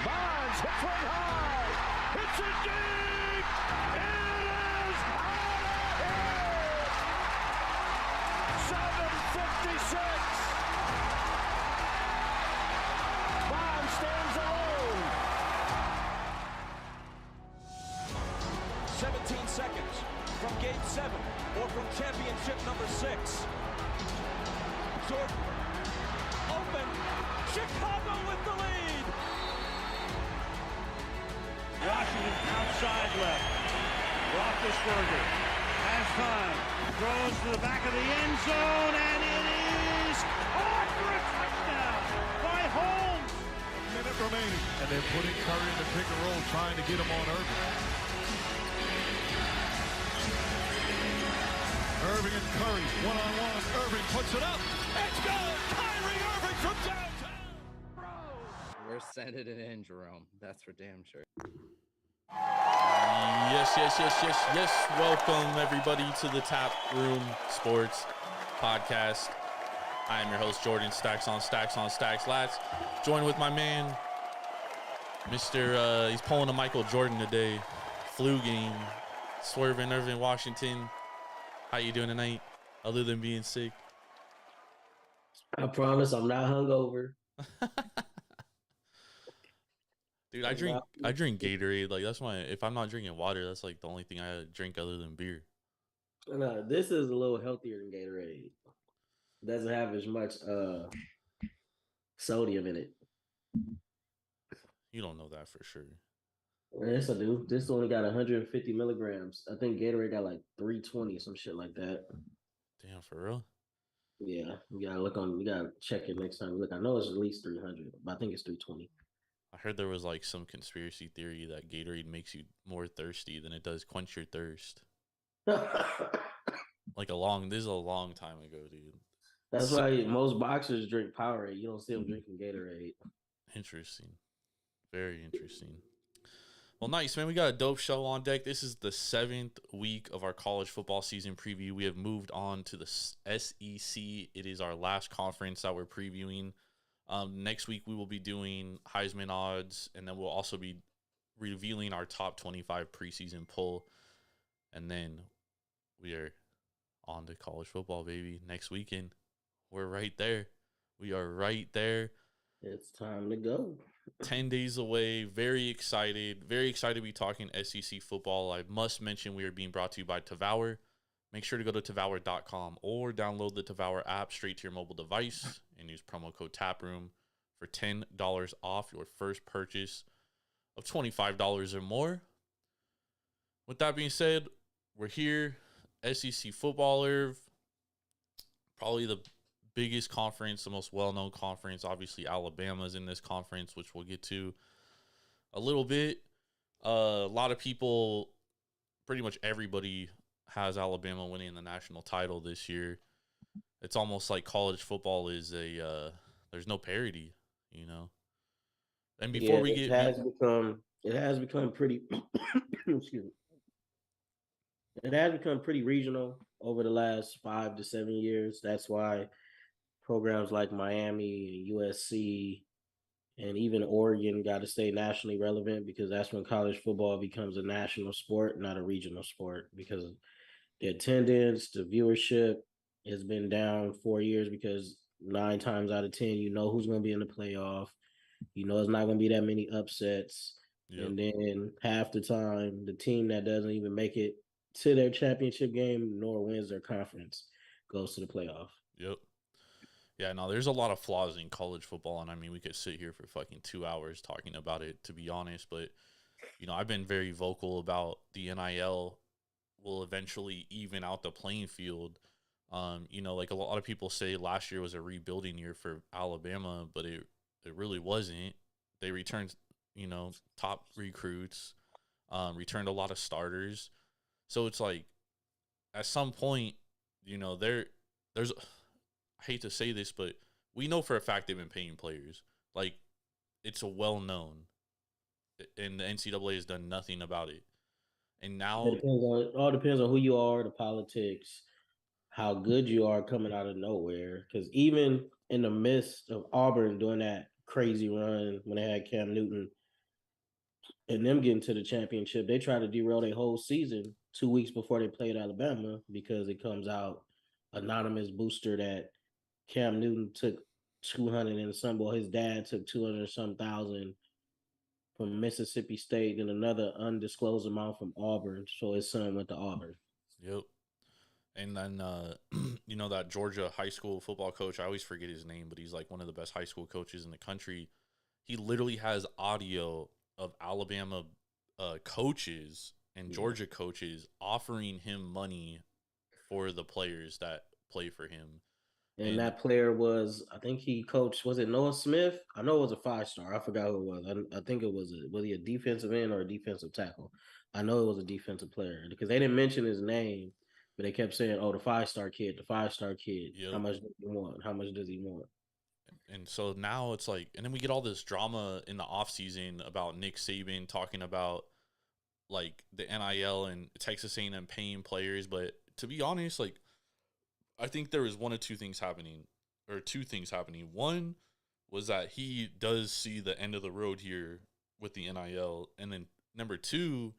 Bonds hits one high. Hits it deep. It is out of here. 7:56. Bonds stands alone. 17 seconds from Game 7 or from championship number 6. Jordan, open, Chicago with the lead. Washington outside left. Roethlisberger has time, throws to the back of the end zone, and it is caught for a touchdown by Holmes. Minute remaining. And they're putting Curry in the pick and roll, trying to get him on Ervin. Ervin and Curry, one-on-one. Ervin puts it up. It's good. Kyrie Irving from downtown. We're sending it in, Jerome. That's for damn sure. Yes. Welcome, everybody, to the Taproom Sports Podcast. I am your host, Jordan. Stacks on stacks. Lads, joined with my man, Mr. He's pulling a Michael Jordan today. Flu game. Swerving Ervin, Washington. How you doing tonight, other than being sick? I promise I'm not hungover. Dude, I drink Gatorade. Like, that's if I'm not drinking water, that's like the only thing I drink other than beer. No, this is a little healthier than Gatorade. It doesn't have as much sodium in it. You don't know that for sure. Yes, I do. This only got 150 milligrams. I think Gatorade got like 320, some shit like that. Damn, for real? Yeah, we gotta check it next time. Look, I know it's at least 300, but I think it's 320. I heard there was like some conspiracy theory that Gatorade makes you more thirsty than it does quench your thirst. This is a long time ago, dude. That's why most boxers drink Powerade. You don't see them drinking Gatorade. Interesting. Very interesting. Well, nice, man. We got a dope show on deck. This is the 7th week of our college football season preview. We have moved on to the SEC. It is our last conference that we're previewing. Next week, we will be doing Heisman odds, and then we'll also be revealing our top 25 preseason poll. And then we are on to college football, baby. Next weekend, we're right there. We are right there. It's time to go. 10 days away. Very excited. Very excited to be talking SEC football. I must mention we are being brought to you by Tavour. Make sure to go to Tavour.com or download the Tavour app straight to your mobile device and use promo code TAPROOM for $10 off your first purchase of $25 or more. With that being said, we're here. SEC football, Irv. Probably the biggest conference, the most well-known conference. Obviously, Alabama's in this conference, which we'll get to a little bit. A lot of people, pretty much everybody, has Alabama winning the national title this year. It's almost like college football is there's no parity, you know. And before it has become pretty excuse me. It has become pretty regional over the last 5 to 7 years. That's why programs like Miami, USC, and even Oregon got to stay nationally relevant, because that's when college football becomes a national sport, not a regional sport, because the attendance, the viewership has been down 4 years, because 9 times out of 10, you know who's going to be in the playoff. You know it's not going to be that many upsets. Yep. And then half the time, the team that doesn't even make it to their championship game nor wins their conference goes to the playoff. Yep. Yeah, no, there's a lot of flaws in college football, and I mean, we could sit here for fucking 2 hours talking about it, to be honest, but, you know, I've been very vocal about the NIL will eventually even out the playing field. You know, like a lot of people say last year was a rebuilding year for Alabama, but it really wasn't. They returned, you know, top recruits, returned a lot of starters. So it's like, at some point, you know, there's I hate to say this, but we know for a fact they've been paying players. Like, it's a well-known, and the NCAA has done nothing about it. And now it all depends on who you are, the politics, how good you are coming out of nowhere. Because even in the midst of Auburn doing that crazy run when they had Cam Newton, and them getting to the championship, they try to derail their whole season 2 weeks before they played Alabama because it comes out anonymous booster that Cam Newton took 200 and some boy, his dad took 200 and some thousand from Mississippi State and another undisclosed amount from Auburn. So his son went to Auburn. Yep. And then, you know, that Georgia high school football coach, I always forget his name, but he's like one of the best high school coaches in the country. He literally has audio of Alabama coaches and Georgia coaches offering him money for the players that play for him. And that player was, I think he coached, was it Noah Smith? I know it was a 5-star. I forgot who it was. I think it was he a defensive end or a defensive tackle? I know it was a defensive player because they didn't mention his name, but they kept saying, "Oh, the 5-star kid, the 5-star kid. Yep. How much does he want? How much does he want?" And so now it's like, and then we get all this drama in the offseason about Nick Saban talking about like the NIL and Texas A&M paying players. But to be honest, like, I think there was two things happening. One was that he does see the end of the road here with the NIL. And then number two,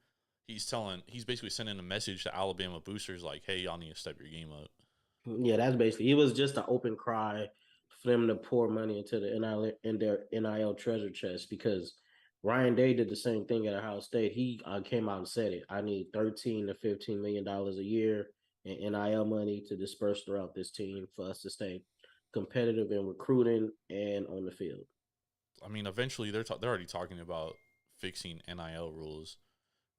he's basically sending a message to Alabama boosters like, hey, y'all need to step your game up. Yeah, that's basically, it was just an open cry for them to pour money into the NIL in their NIL treasure chest because Ryan Day did the same thing at Ohio State. He came out and said it. I need $13 to $15 million a year in NIL money to disperse throughout this team for us to stay competitive in recruiting and on the field. I mean, eventually they're already talking about fixing NIL rules,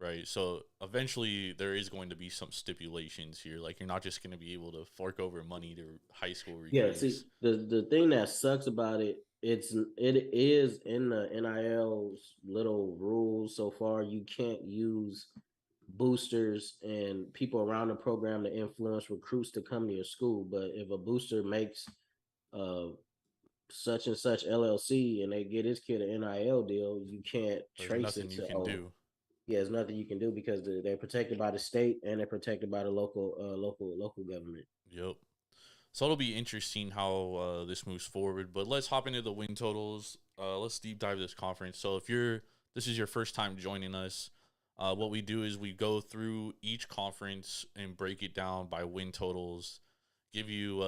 right? So eventually there is going to be some stipulations here. Like, you're not just going to be able to fork over money to high school recruits. Yeah, see, the thing that sucks about it, it is in the NIL's little rules so far. You can't use boosters and people around the program to influence recruits to come to your school. But if a booster makes such and such LLC and they get his kid an NIL deal, you can't trace it. There's nothing you can do. Yeah, there's nothing you can do because they're protected by the state and they're protected by the local government. Yep. So it'll be interesting how this moves forward. But let's hop into the win totals. Let's deep dive this conference. So if this is your first time joining us, what we do is we go through each conference and break it down by win totals, give you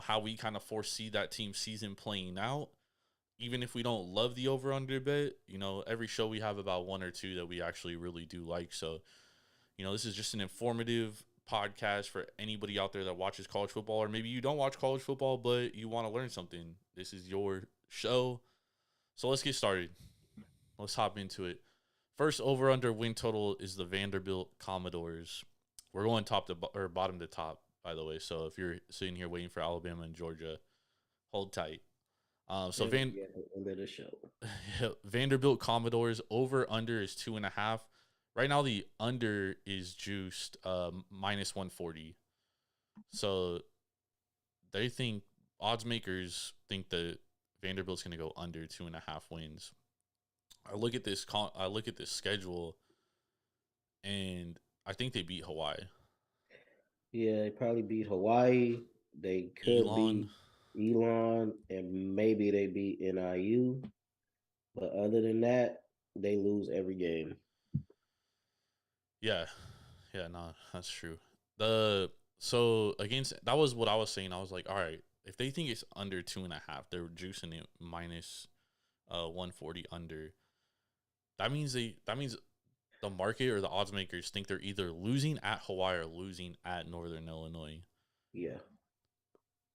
how we kind of foresee that team season playing out. Even if we don't love the over-under bet, every show we have about one or two that we actually really do like. So, this is just an informative podcast for anybody out there that watches college football, or maybe you don't watch college football, but you want to learn something. This is your show. So let's get started. Let's hop into it. First over-under win total is the Vanderbilt Commodores. We're going bottom to top, by the way. So if you're sitting here waiting for Alabama and Georgia, hold tight. End of the show. Vanderbilt Commodores over-under is 2.5. Right now, the under is juiced minus 140. So odds makers think that Vanderbilt's going to go under 2.5 wins. I look at this schedule, and I think they beat Hawaii. Yeah, they probably beat Hawaii. They could beat Elon, and maybe they beat NIU. But other than that, they lose every game. Yeah, no, that's true. So against, that was what I was saying. I was like, all right, if they think it's under 2.5, they're juicing it minus 140 under. That means the market or the odds makers think they're either losing at Hawaii or losing at Northern Illinois. Yeah.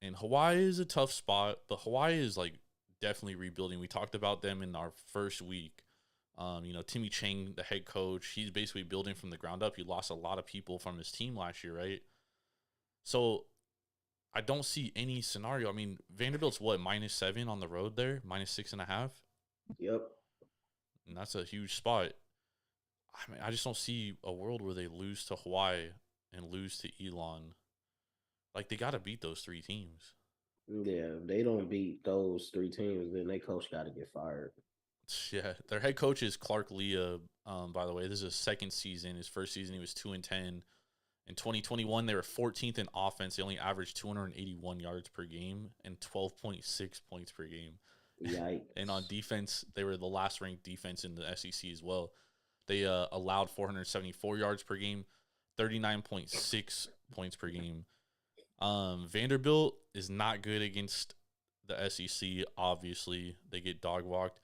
And Hawaii is a tough spot, but Hawaii is like definitely rebuilding. We talked about them in our first week. Timmy Chang, the head coach, he's basically building from the ground up. He lost a lot of people from his team last year, right? So I don't see any scenario. I mean, Vanderbilt's -7 on the road there, -6.5. Yep. And that's a huge spot. I mean, I just don't see a world where they lose to Hawaii and lose to Elon. Like, they got to beat those three teams. Yeah, if they don't beat those three teams, then their coach got to get fired. Yeah, their head coach is Clark Leah. By the way, this is his second season. His first season, he was 2-10. In 2021, they were 14th in offense. They only averaged 281 yards per game and 12.6 points per game. Yikes. And on defense, they were the last ranked defense in the SEC as well. They allowed 474 yards per game, 39.6 points per game. Vanderbilt is not good against the SEC. Obviously, they get dog walked.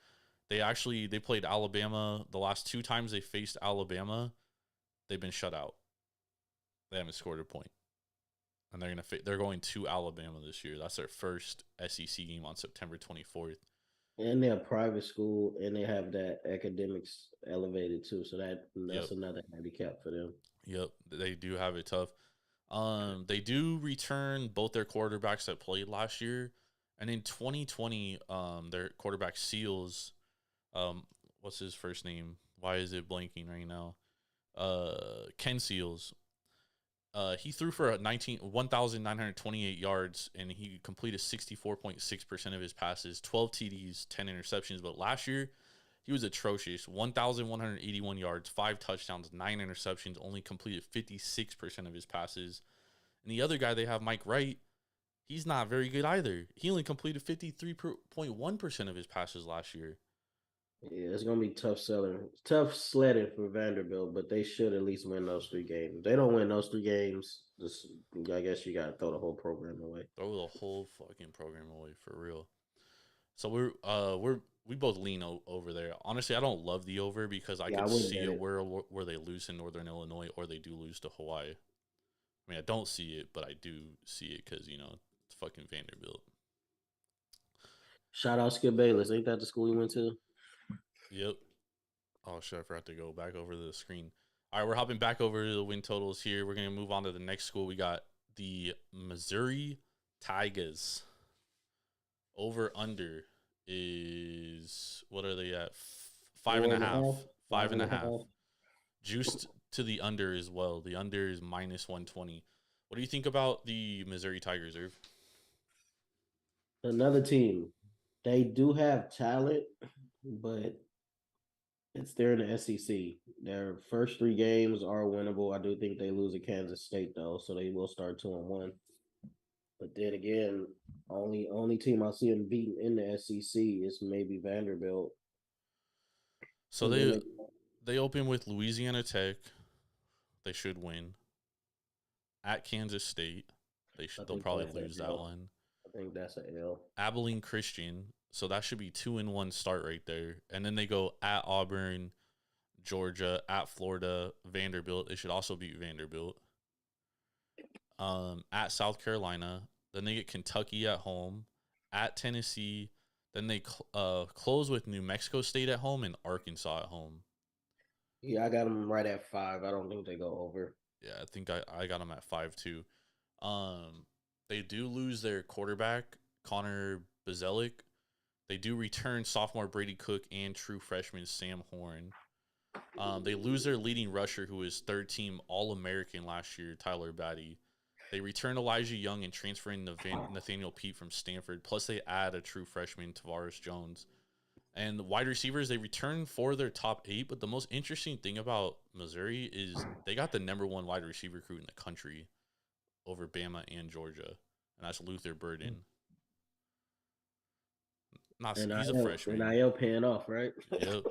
They played Alabama the last 2 times they faced Alabama. They've been shut out. They haven't scored a point, and they're going to Alabama this year. That's their first SEC game on September 24th. And they're a private school, and they have that academics elevated too. So that's another handicap for them. Yep, they do have it tough. They do return both their quarterbacks that played last year, and in 2020, their quarterback Seals, what's his first name? Why is it blanking right now? Ken Seals. He threw for 1,928 yards, and he completed 64.6% of his passes, 12 TDs, 10 interceptions. But last year, he was atrocious. 1,181 yards, 5 touchdowns, 9 interceptions, only completed 56% of his passes. And the other guy they have, Mike Wright, he's not very good either. He only completed 53.1% of his passes last year. Yeah, it's gonna be tough sledding for Vanderbilt, but they should at least win those 3 games. If they don't win those 3 games, I guess you gotta throw the whole program away. Throw the whole fucking program away for real. So we both lean over there. Honestly, I don't love the over because I can see it where they lose in Northern Illinois or they do lose to Hawaii. I mean, I don't see it, but I do see it because it's fucking Vanderbilt. Shout out Skip Bayless. Ain't that the school he went to? Yep. Oh, shit, I forgot to go back over the screen. All right, we're hopping back over to the win totals here. We're going to move on to the next school. We got the Missouri Tigers. Over under is, what are they at? 5.5. 5.5. Juiced to the under as well. The under is -120. What do you think about the Missouri Tigers, Irv? Another team. They do have talent, but they're in the SEC. Their first 3 games are winnable. I do think they lose at Kansas State though, so they will start 2-1. But then again, only team I see them beating in the SEC is maybe Vanderbilt. So they open with Louisiana Tech. They should win. At Kansas State, they'll probably lose that one. I think that's an L. Abilene Christian. So that should be 2-1 start right there. And then they go at Auburn, Georgia, at Florida, Vanderbilt. They should also beat Vanderbilt. At South Carolina. Then they get Kentucky at home, at Tennessee. Then they close with New Mexico State at home and Arkansas at home. Yeah, I got them right at 5. I don't think they go over. Yeah, I think I got them at 5 too. They do lose their quarterback, Connor Bazelic. They do return sophomore Brady Cook and true freshman Sam Horn. They lose their leading rusher, who was 3rd-team All-American last year, Tyler Batty. They return Elijah Young and transfer in Nathaniel Pete from Stanford. Plus, they add a true freshman, Tavares Jones. And the wide receivers, they return 4 of their top 8. But the most interesting thing about Missouri is they got the #1 wide receiver recruit in the country over Bama and Georgia. And that's Luther Burden. He's a freshman. NIL paying off, right? Yep.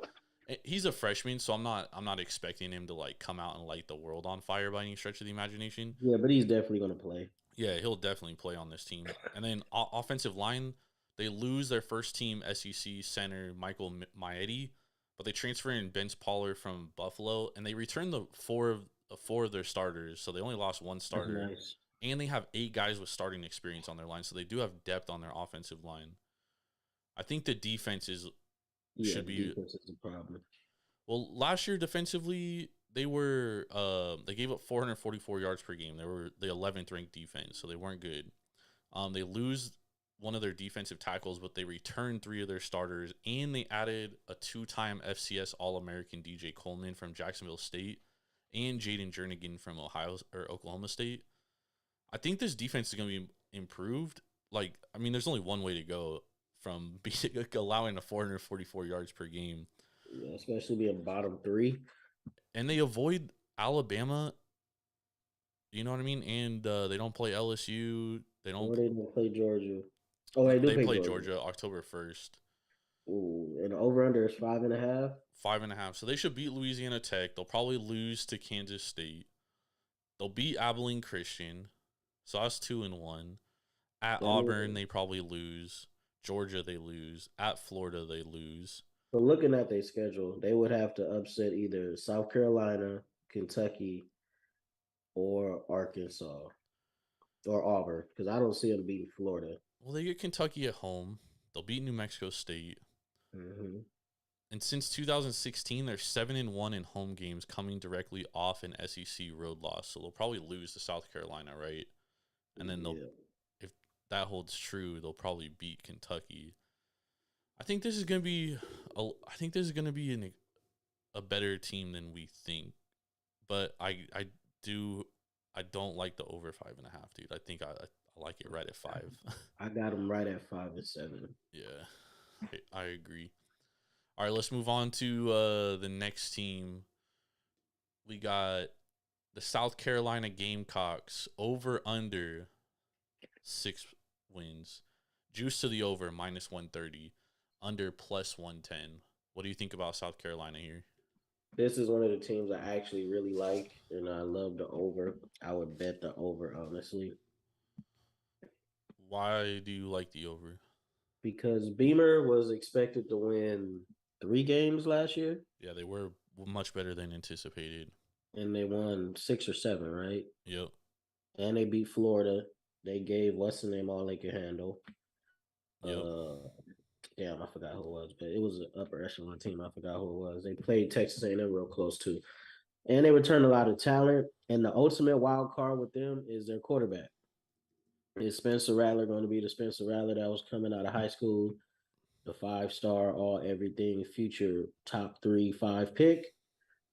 He's a freshman, so I'm not expecting him to come out and light the world on fire by any stretch of the imagination. Yeah, but he's definitely going to play. Yeah, he'll definitely play on this team. And then offensive line, they lose their first-team SEC center Michael Maietti, but they transfer in Benz Pollard from Buffalo, and they return the four of their starters. So they only lost 1 starter, Nice. And they have 8 guys with starting experience on their line, so they do have depth on their offensive line. I think the defense should be. Defense is a problem. Well, last year defensively, they gave up 444 yards per game. They were the 11th ranked defense, so they weren't good. They lose one of their defensive tackles, but they returned 3 of their starters, and they added a 2-time FCS All-American DJ Coleman from Jacksonville State and Jaden Jernigan from Oklahoma State. I think this defense is going to be improved. There's only one way to go from allowing a 444 yards per game. Yeah, especially being bottom 3. And they avoid Alabama. You know what I mean? And they don't play LSU. They don't play Georgia. Oh, they do play play Georgia October 1st. Ooh, and over under is 5.5. 5.5. So they should beat Louisiana Tech. They'll probably lose to Kansas State. They'll beat Abilene Christian. So that's 2-1. At Auburn, they probably lose. Georgia, they lose. At Florida, they lose. So looking at their schedule, they would have to upset either South Carolina, Kentucky, or Arkansas or Auburn because I don't see them beating Florida. Well, they get Kentucky at home. They'll beat New Mexico State. Mm-hmm. And since 2016, they're 7-1 in home games coming directly off an SEC road loss. So they'll probably lose to South Carolina, right? And then if that holds true, they'll probably beat Kentucky. I think this is going to be a better team than we think. But I don't like the over 5.5, dude. I think I like it right at 5. I got them right at 5 and 7. Yeah, I agree. All right, let's move on to the next team. We got the South Carolina Gamecocks over under 6 wins. Juice to the over -130, under +110. What do you think about South Carolina here? This is one of the teams I actually really like, and I love the over. I would bet the over, honestly. Why do you like the over? Because Beamer was expected to win 3 games last year. Yeah, they were much better than anticipated. And they won 6 or 7, right? Yep. And they beat Florida. They gave what's the name all they could handle. Yep. Damn, I forgot who it was, but it was an upper echelon team. I forgot who it was. They played Texas A&M real close too, and they returned a lot of talent. And the ultimate wild card with them is their quarterback. Is Spencer Rattler going to be the Spencer Rattler that was coming out of high school, the 5-star, all everything, future top 3-5 pick,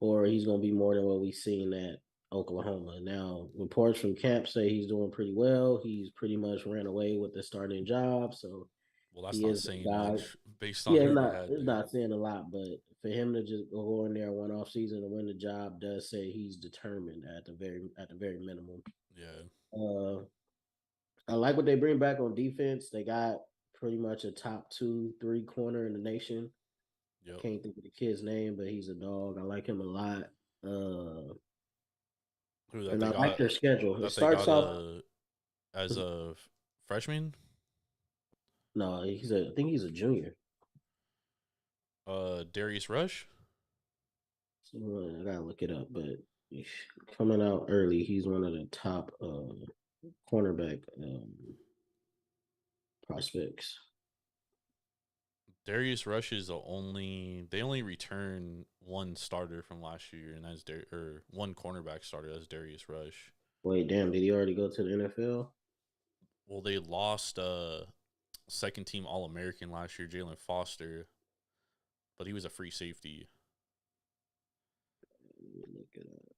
or he's going to be more than what we've seen at Oklahoma? Now, reports from camp say he's doing pretty well. He's pretty much ran away with the starting job, so. Well, that's not saying much based on it's not saying a lot, but for him to just go in there one off season and win the job does say he's determined at the very minimum. Yeah. I like what they bring back on defense. They got pretty much a top 2-3 corner in the nation. Yep. Can't think of the kid's name, but he's a dog. I like him a lot. And I like their schedule. It starts off as a freshman. No, I think he's a junior. Darius Rush. I gotta look it up, but coming out early, he's one of the top cornerback prospects. Darius Rush is they only return one starter from last year, and that's one cornerback starter. That's Darius Rush. Wait, damn! Did he already go to the NFL? Well, they lost second team All-American last year, Jalen Foster, but he was a free safety. Look it up.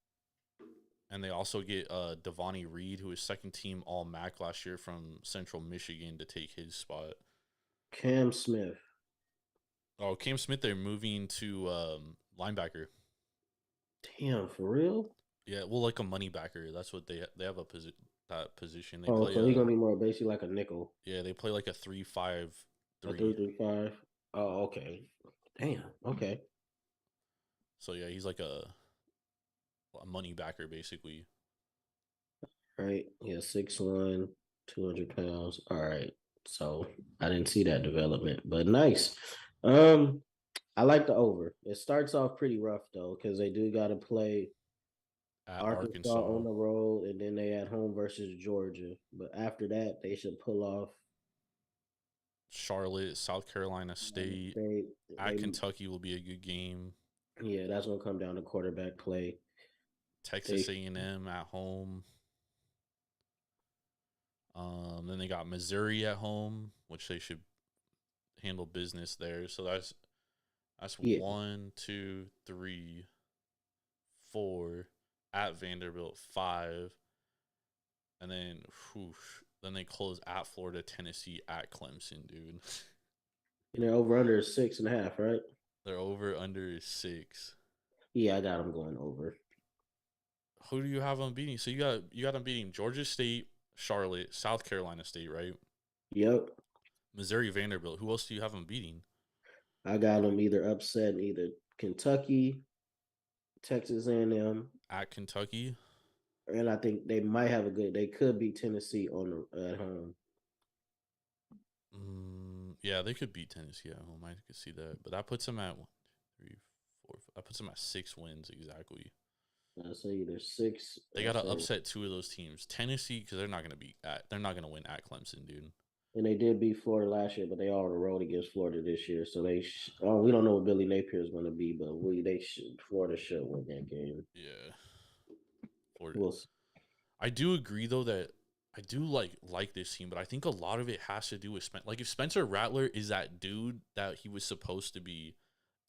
And they also get Devonnie Reed, who was second team All-MAC last year from Central Michigan, to take his spot. Cam Smith. Oh, Cam Smith, they're moving to linebacker. Damn, for real? Yeah, well, like a money backer. That's what they have that position. They play, so he's gonna be more basically like a nickel. Yeah, they play like a 3-5-3. 3-3-5. Oh, okay. Damn. Okay. So yeah, he's like a money backer basically. Right. Yeah, 6'1", 200 pounds. All right. So I didn't see that development, but nice. I like the over. It starts off pretty rough though, because they do got to play at Arkansas on the road, and then they at home versus Georgia. But after that, they should pull off Charlotte, South Carolina State. Kentucky will be a good game. Yeah, that's gonna come down to quarterback play. Texas A&M at home. Then they got Missouri at home, which they should handle business there. So that's 1, 2, 3, 4 at Vanderbilt, 5, and then then they close at Florida, Tennessee, at Clemson, dude. And they're over under 6.5, right? They're over under 6. Yeah, I got them going over. Who do you have them beating? So you got them beating Georgia State, Charlotte, South Carolina State, right? Yep. Missouri, Vanderbilt. Who else do you have them beating? I got them either upsetting either Kentucky, Texas A&M, At Kentucky. and I think they might have a good. They could beat Tennessee at home. Yeah, they could beat Tennessee at home. I could see that, but that puts them at 1, 2, 3, 4. That puts them at 6 wins exactly. I say either 6. They got to upset 2 of those teams. Tennessee, because they're not going to be at. They're not going to win at Clemson, dude. And they did beat Florida last year, but they are on the road against Florida this year. So we don't know what Billy Napier is going to be, but Florida should win that game. Yeah, Florida. We'll see. I do agree though that I do like this team, but I think a lot of it has to do with if Spencer Rattler is that dude that he was supposed to be,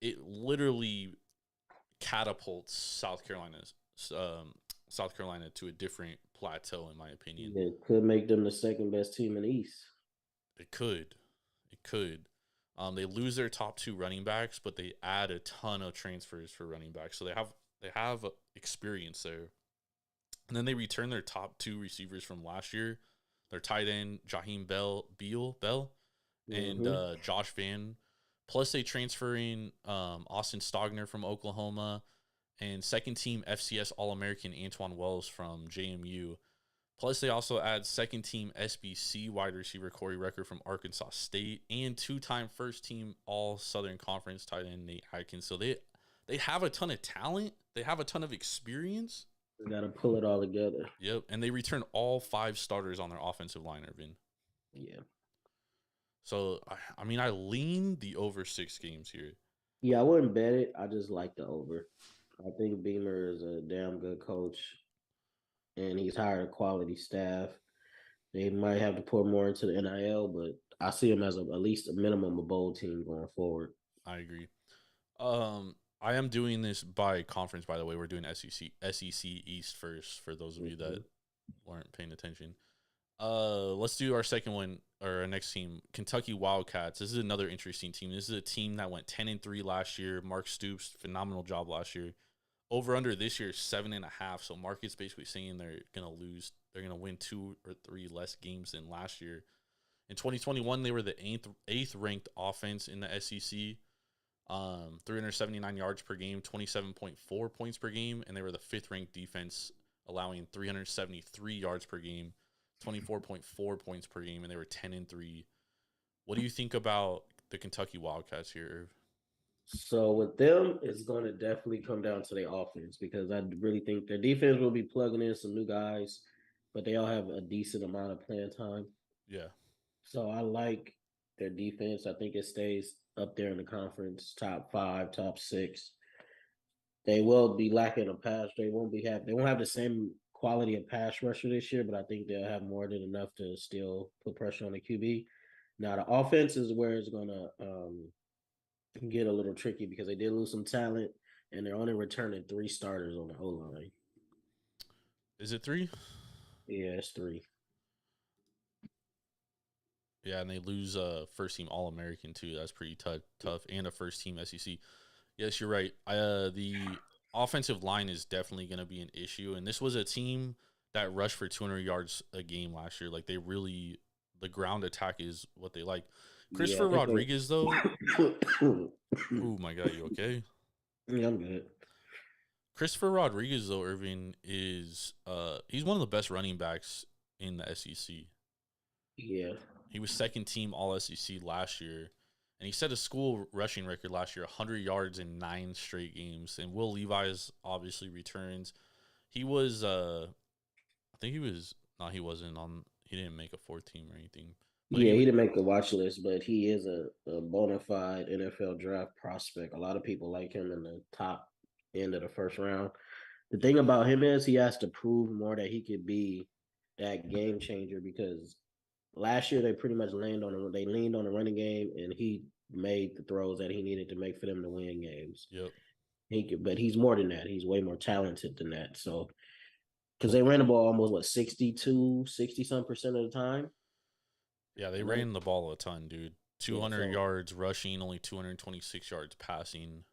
it literally catapults South Carolina to a different plateau, in my opinion. It could make them the second best team in the East. It could. They lose their top 2 running backs, but they add a ton of transfers for running backs, so they have experience there. And then they return their top 2 receivers from last year, their tight end Jaheim Bell, and Josh Vann. Plus they transfer in Austin Stogner from Oklahoma and second team FCS All-American Antoine Wells from JMU. Plus, they also add second-team SBC wide receiver Corey Recker from Arkansas State and 2-time first-team All-Southern Conference tight end Nate Atkins. So they have a ton of talent. They have a ton of experience. They got to pull it all together. Yep, and they return all 5 starters on their offensive line, Ervin. Yeah. So, I mean, I lean the over 6 games here. Yeah, I wouldn't bet it. I just like the over. I think Beamer is a damn good coach. And he's hired a quality staff. They might have to pour more into the NIL, but I see him as at least a minimum a bowl team going forward. I agree. I am doing this by conference, by the way. We're doing SEC East first for those of you that weren't paying attention. Let's do our second one, or our next team, Kentucky Wildcats. This is another interesting team. This is a team that went 10-3 last year. Mark Stoops, phenomenal job last year. Over under this year is 7.5. So market's basically saying they're gonna lose. They're gonna win 2 or 3 less games than last year. In 2021, they were the 8th ranked offense in the SEC. 379 yards per game, 27.4 points per game, and they were the 5th ranked defense, allowing 373 yards per game, 24.4 points per game, and they were 10-3. What do you think about the Kentucky Wildcats here, Irv? So with them, it's going to definitely come down to their offense because I really think their defense will be plugging in some new guys, but they all have a decent amount of playing time. Yeah. So I like their defense. I think it stays up there in the conference, top 5, top 6. They will be lacking a pass. They won't have the same quality of pass rusher this year, but I think they'll have more than enough to still put pressure on the QB. Now the offense is where it's gonna get a little tricky because they did lose some talent and they're only returning 3 starters on the O line. Is it 3? Yeah, it's 3. Yeah, and they lose first team All American too. That's pretty tough, and a first team SEC. Yes, you're right. The offensive line is definitely going to be an issue, and this was a team that rushed for 200 yards a game last year. Like the ground attack is what they like. Christopher Rodriguez, though. Oh my God, you okay? Yeah, I'm good. Christopher Rodriguez, though, Irving, is he's one of the best running backs in the SEC. Yeah. He was second team All SEC last year, and he set a school rushing record last year, 100 yards in 9 straight games. And Will Levis obviously returns. He was, he didn't make a 4th team or anything. But he didn't make the watch list, but he is a bona fide NFL draft prospect. A lot of people like him in the top end of the first round. The thing about him is he has to prove more that he could be that game changer because last year they pretty much leaned on the running game, and he made the throws that he needed to make for them to win games. Yep. But he's more than that. He's way more talented than that. So, because they ran the ball almost 60-some% of the time. Yeah, they ran the ball a ton, dude. 200 yards rushing, only 226 yards passing.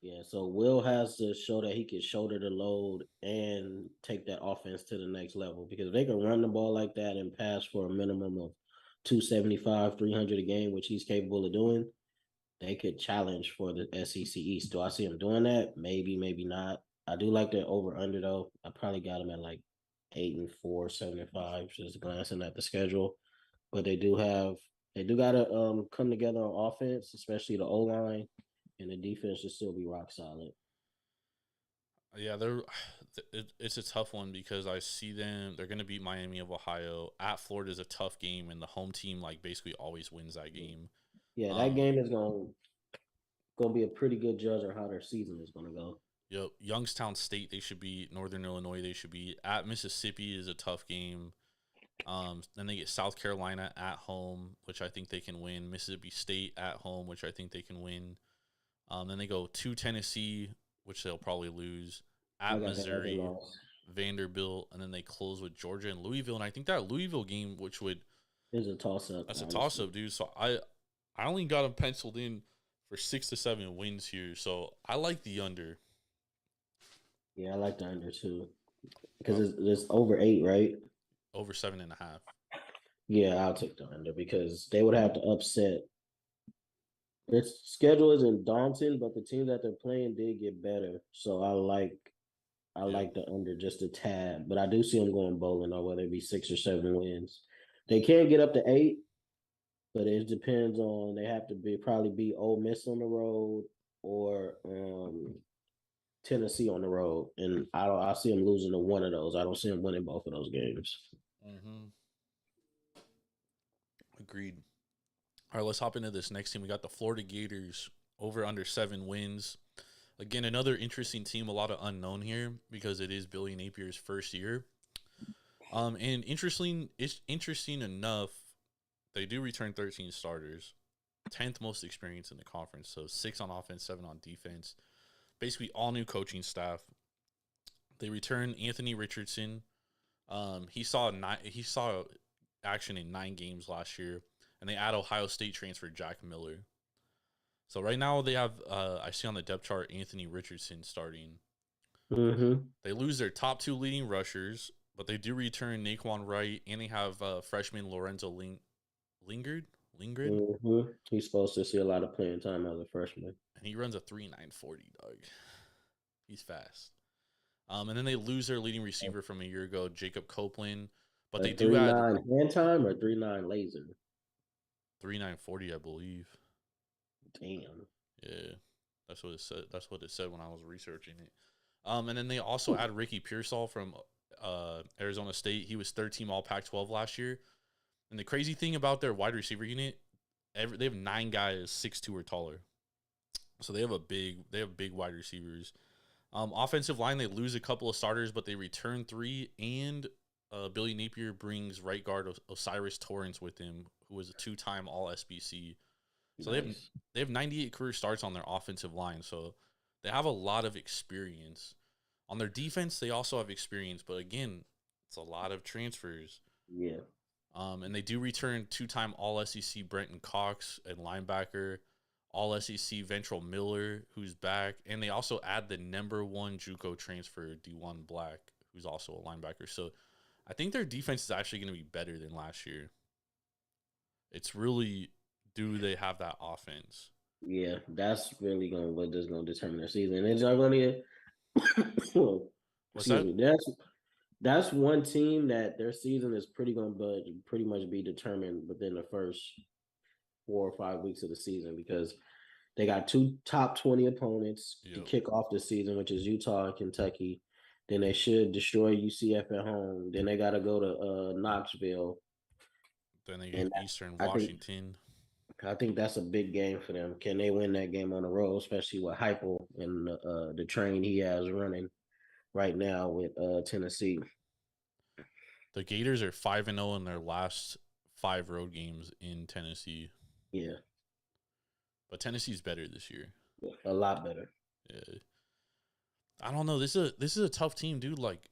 Yeah, so Will has to show that he can shoulder the load and take that offense to the next level because if they can run the ball like that and pass for a minimum of 275, 300 a game, which he's capable of doing, they could challenge for the SEC East. Do I see them doing that? Maybe, maybe not. I do like the over under though. I probably got them at like 8-4, 7-5, just glancing at the schedule. But they do gotta come together on offense, especially the O line, and the defense should still be rock solid. Yeah, it's a tough one because I see them. They're going to beat Miami of Ohio. At Florida is a tough game, and the home team like basically always wins that game. Yeah, that game is gonna be a pretty good judge of how their season is gonna go. Yep, Youngstown State they should beat. Northern Illinois they should beat. At Mississippi is a tough game. Then they get South Carolina at home, which I think they can win. Mississippi State at home, which I think they can win. Then they go to Tennessee, which they'll probably lose. At Missouri, Vanderbilt, and then they close with Georgia and Louisville. And I think that Louisville game, which would is a toss up. That's honestly a toss up, dude. So I only got them penciled in for 6 to 7 wins here. So I like the under. Yeah, I like the under too because it's over 8, right? Over 7.5. Yeah, I'll take the under because they would have to upset. Their schedule isn't daunting, but the teams that they're playing did get better. So I like the under just a tad, but I do see them going bowling or whether it be 6 or 7 wins. They can get up to 8, but it depends on they have to probably be Ole Miss on the road or Tennessee on the road, and I see them losing to one of those. I don't see them winning both of those games. Mm-hmm. Agreed. All right, let's hop into this next team. We got the Florida Gators over under 7 wins. Again, another interesting team. A lot of unknown here because it is Billy Napier's first year. And it's interesting enough. They do return 13 starters, 10th most experience in the conference. So 6 on offense, 7 on defense. Basically, all new coaching staff. They return Anthony Richardson. He saw action in 9 games last year, and they add Ohio State transfer Jack Miller. So right now they have I see on the depth chart Anthony Richardson starting. Mm-hmm. They lose their top 2 leading rushers, but they do return Naquan Wright, and they have freshman Lorenzo Lingard. Mm-hmm. He's supposed to see a lot of playing time as a freshman. And he runs a 3.940, dog. He's fast. And then they lose their leading receiver from a year ago, Jacob Copeland. But they do add 3.9 hand time or 3.9 laser. 3.940, I believe. Damn. Yeah, that's what it said. That's what it said when I was researching it. And then they also add Ricky Pearsall from Arizona State. He was 13 All Pac-12 last year. And the crazy thing about their wide receiver unit, they have 9 guys 6'2" or taller. So they have big wide receivers. Offensive line, they lose a couple of starters, but they return 3. And Billy Napier brings right guard Osiris Torrance with him, who was a 2-time All SBC. So nice. They have 98 career starts on their offensive line. So they have a lot of experience. On their defense, they also have experience, but again, it's a lot of transfers. Yeah. And they do return 2-time All SEC Brenton Cox and linebacker, All SEC Ventrell Miller, who's back, and they also add the number 1 JUCO transfer D1 Black, who's also a linebacker. So I think their defense is actually going to be better than last year. It's really, do they have that offense? Yeah, that's really going to determine their season. And it's not going to. What's that? That's one team that their season is pretty much be determined within the first 4 or 5 weeks of the season because they got 2 top 20 opponents to kick off the season, which is Utah and Kentucky. Then they should destroy UCF at home. Then they got to go to Knoxville. Then they get Eastern Washington. I think that's a big game for them. Can they win that game on the road, especially with Heupel and the train he has running right now with Tennessee? The Gators are 5-0 in their last 5 road games in Tennessee. Yeah. But Tennessee's better this year. A lot better. Yeah. I don't know. This is a tough team, dude. Like,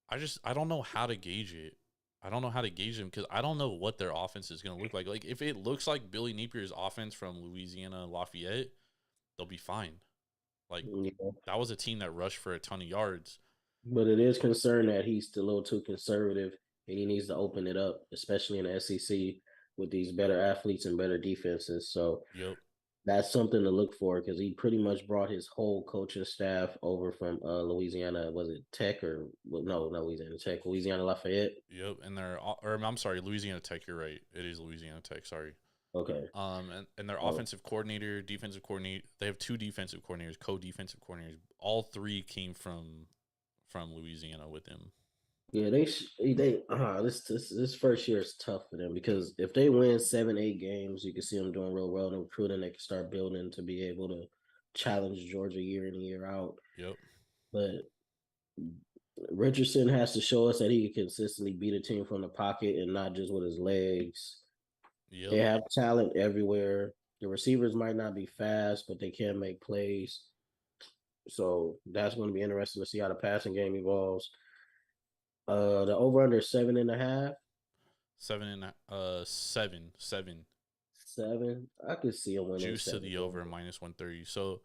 I don't know how to gauge it. I don't know how to gauge them because I don't know what their offense is going to look like. Like, if it looks like Billy Napier's offense from Louisiana Lafayette, they'll be fine. Like, that was a team that rushed for a ton of yards. But it is concerned that he's a little too conservative, and he needs to open it up, especially in the SEC with these better athletes and better defenses. So, That's something to look for because he pretty much brought his whole coaching staff over from Louisiana. Was it Tech or well, no, not Louisiana Tech, Louisiana Lafayette. Yep, and or I'm sorry, Louisiana Tech. You're right. It is Louisiana Tech. Sorry. Okay. And their Oh, offensive coordinator, defensive coordinator. They have two defensive coordinators, co-defensive coordinators. All three came from Louisiana with him. yeah, this first year is tough for them because if they win 7, 8 games, you can see them doing real well in recruiting. They can start building to be able to challenge Georgia year in and year out. Yep. But Richardson has to show us that he can consistently beat a team from the pocket and not just with his legs. They Yep. have talent everywhere. The receivers might not be fast, but they can make plays. So that's going to be interesting to see how the passing game evolves. The over under 7.5. Seven. 7. I could see a winning Juice to 7. the over minus 130. So,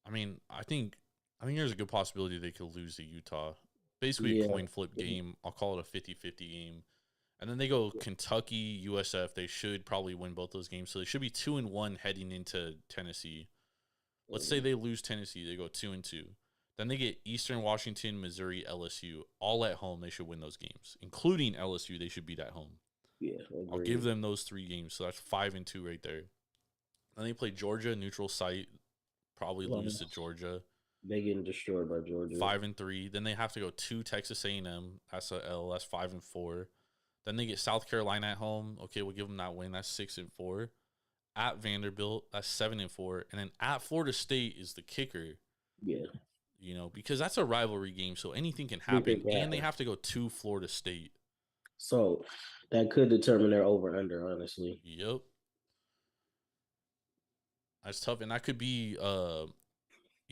I mean, I think there's a good possibility they could lose to Utah. Basically a Yeah. coin flip game. I'll call it a 50-50 game. And then they go Kentucky, USF. They should probably win both those games. So they should be 2-1 heading into Tennessee. Let's say they lose Tennessee, they go 2-2. Then they get Eastern Washington, Missouri, LSU, all at home. They should win those games, including LSU. They should beat at home. Yeah. I'll give them those 3 games. So that's 5-2 right there. Then they play Georgia, neutral site, probably lose to Georgia. They getting destroyed by Georgia. 5-3. Then they have to go to Texas A&M. That's a L. That's 5-4. Then they get South Carolina at home. Okay, we'll give them that win. That's 6-4. At Vanderbilt, that's 7-4. And then at Florida State is the kicker. Yeah. Because that's a rivalry game, so anything can happen. And they have to go to Florida State. So that could determine their over under, honestly. Yep. That's tough. And that could be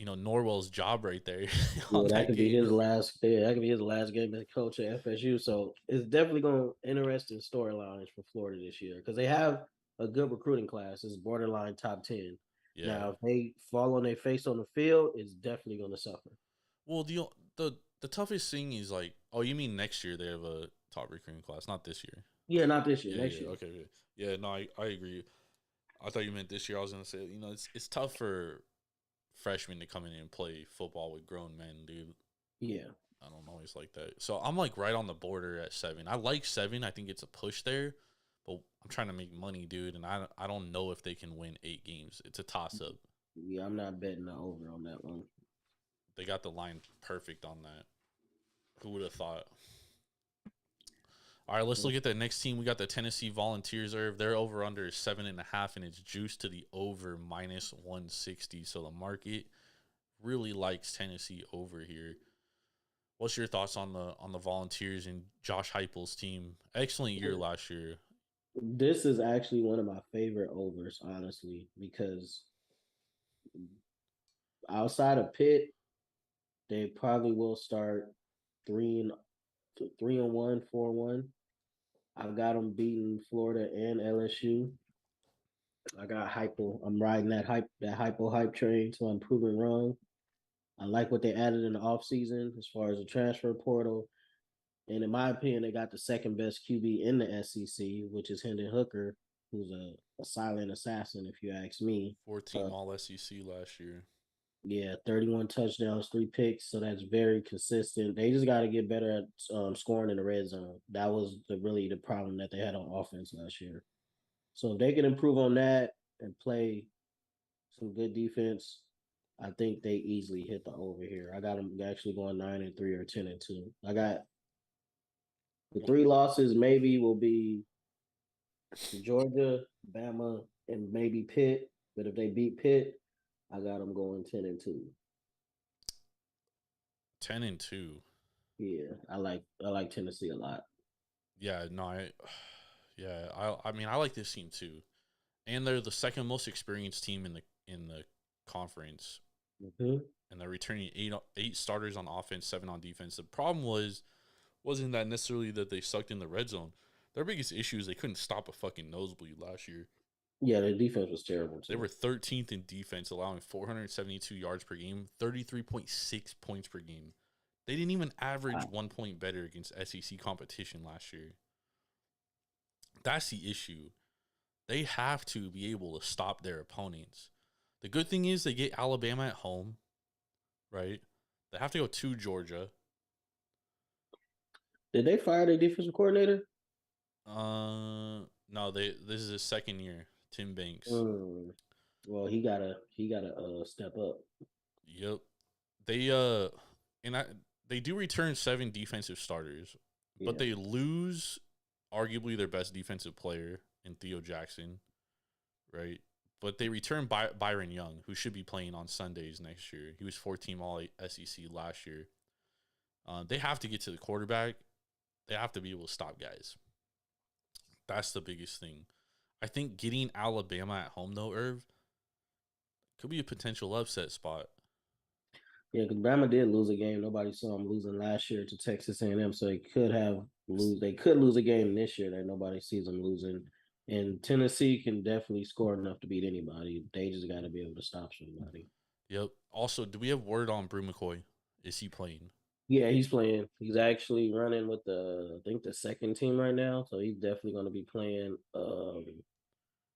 Norwell's job right there. Yeah, that could be his last. Yeah, that could be his last game as coach at FSU. So it's definitely going to interesting storylines for Florida this year because they have a good recruiting class. It's borderline top 10. Yeah. Now, if they fall on their face on the field, it's definitely going to suffer. Well, the toughest thing is oh, you mean next year they have a top recruiting class, not this year? Yeah, not this year. Next year. Okay. Yeah, no, I agree. I thought you meant this year. I was gonna say, it's tough for freshmen to come in and play football with grown men, dude. Yeah. I don't always like that. So I'm right on the border at 7. I like 7. I think it's a push there, but I'm trying to make money, dude, and I don't know if they can win 8 games. It's a toss up. Yeah, I'm not betting the over on that one. They got the line perfect on that. Who would have thought? All right, let's look at the next team. We got the Tennessee Volunteers. Their over under is 7.5, and it's juiced to the over minus 160. So the market really likes Tennessee over here. What's your thoughts on the Volunteers and Josh Heupel's team? Excellent year last year. This is actually one of my favorite overs, honestly, because outside of Pitt, they probably will start 3-1, 4-1. I've got them beating Florida and LSU. I got Heupel. I'm riding that Heupel hype train, so I'm proving wrong. I like what they added in the offseason as far as the transfer portal. And in my opinion, they got the second best QB in the SEC, which is Hendon Hooker, who's a silent assassin, if you ask me. 14 all SEC last year. Yeah, 31 touchdowns, 3 picks. So that's very consistent. They just got to get better at scoring in the red zone. That was really the problem that they had on offense last year. So if they can improve on that and play some good defense, I think they easily hit the over here. I got them actually going 9-3 or 10-2. I got the 3 losses maybe will be Georgia, Bama, and maybe Pitt. But if they beat Pitt, I got them going 10-2. 10-2. Yeah, I like Tennessee a lot. Yeah, no, I mean I like this team too, and they're the second most experienced team in the conference, Mm-hmm. and they're returning 8 starters on offense, 7 on defense. The problem wasn't that necessarily that they sucked in the red zone. Their biggest issue is they couldn't stop a fucking nosebleed last year. Yeah, their defense was terrible too. They were 13th in defense, allowing 472 yards per game, 33.6 points per game. They didn't even average 1 point better against SEC competition last year. That's the issue. They have to be able to stop their opponents. The good thing is they get Alabama at home, right? They have to go to Georgia. Did they fire their defensive coordinator? No, this is his second year, Tim Banks. Well, he gotta step up. Yep. They they do return 7 defensive starters, but they lose arguably their best defensive player in Theo Jackson, right? But they return Byron Young, who should be playing on Sundays next year. He was 4-team All SEC last year. They have to get to the quarterback. They have to be able to stop guys. That's the biggest thing. I think getting Alabama at home, though, Irv, could be a potential upset spot. Yeah, because Bama did lose a game. Nobody saw them losing last year to Texas A&M, so they could lose a game this year that nobody sees them losing. And Tennessee can definitely score enough to beat anybody. They just got to be able to stop somebody. Yep. Also, do we have word on Brew McCoy? Is he playing? Yeah, he's playing. He's actually running with I think the second team right now, so he's definitely going to be playing.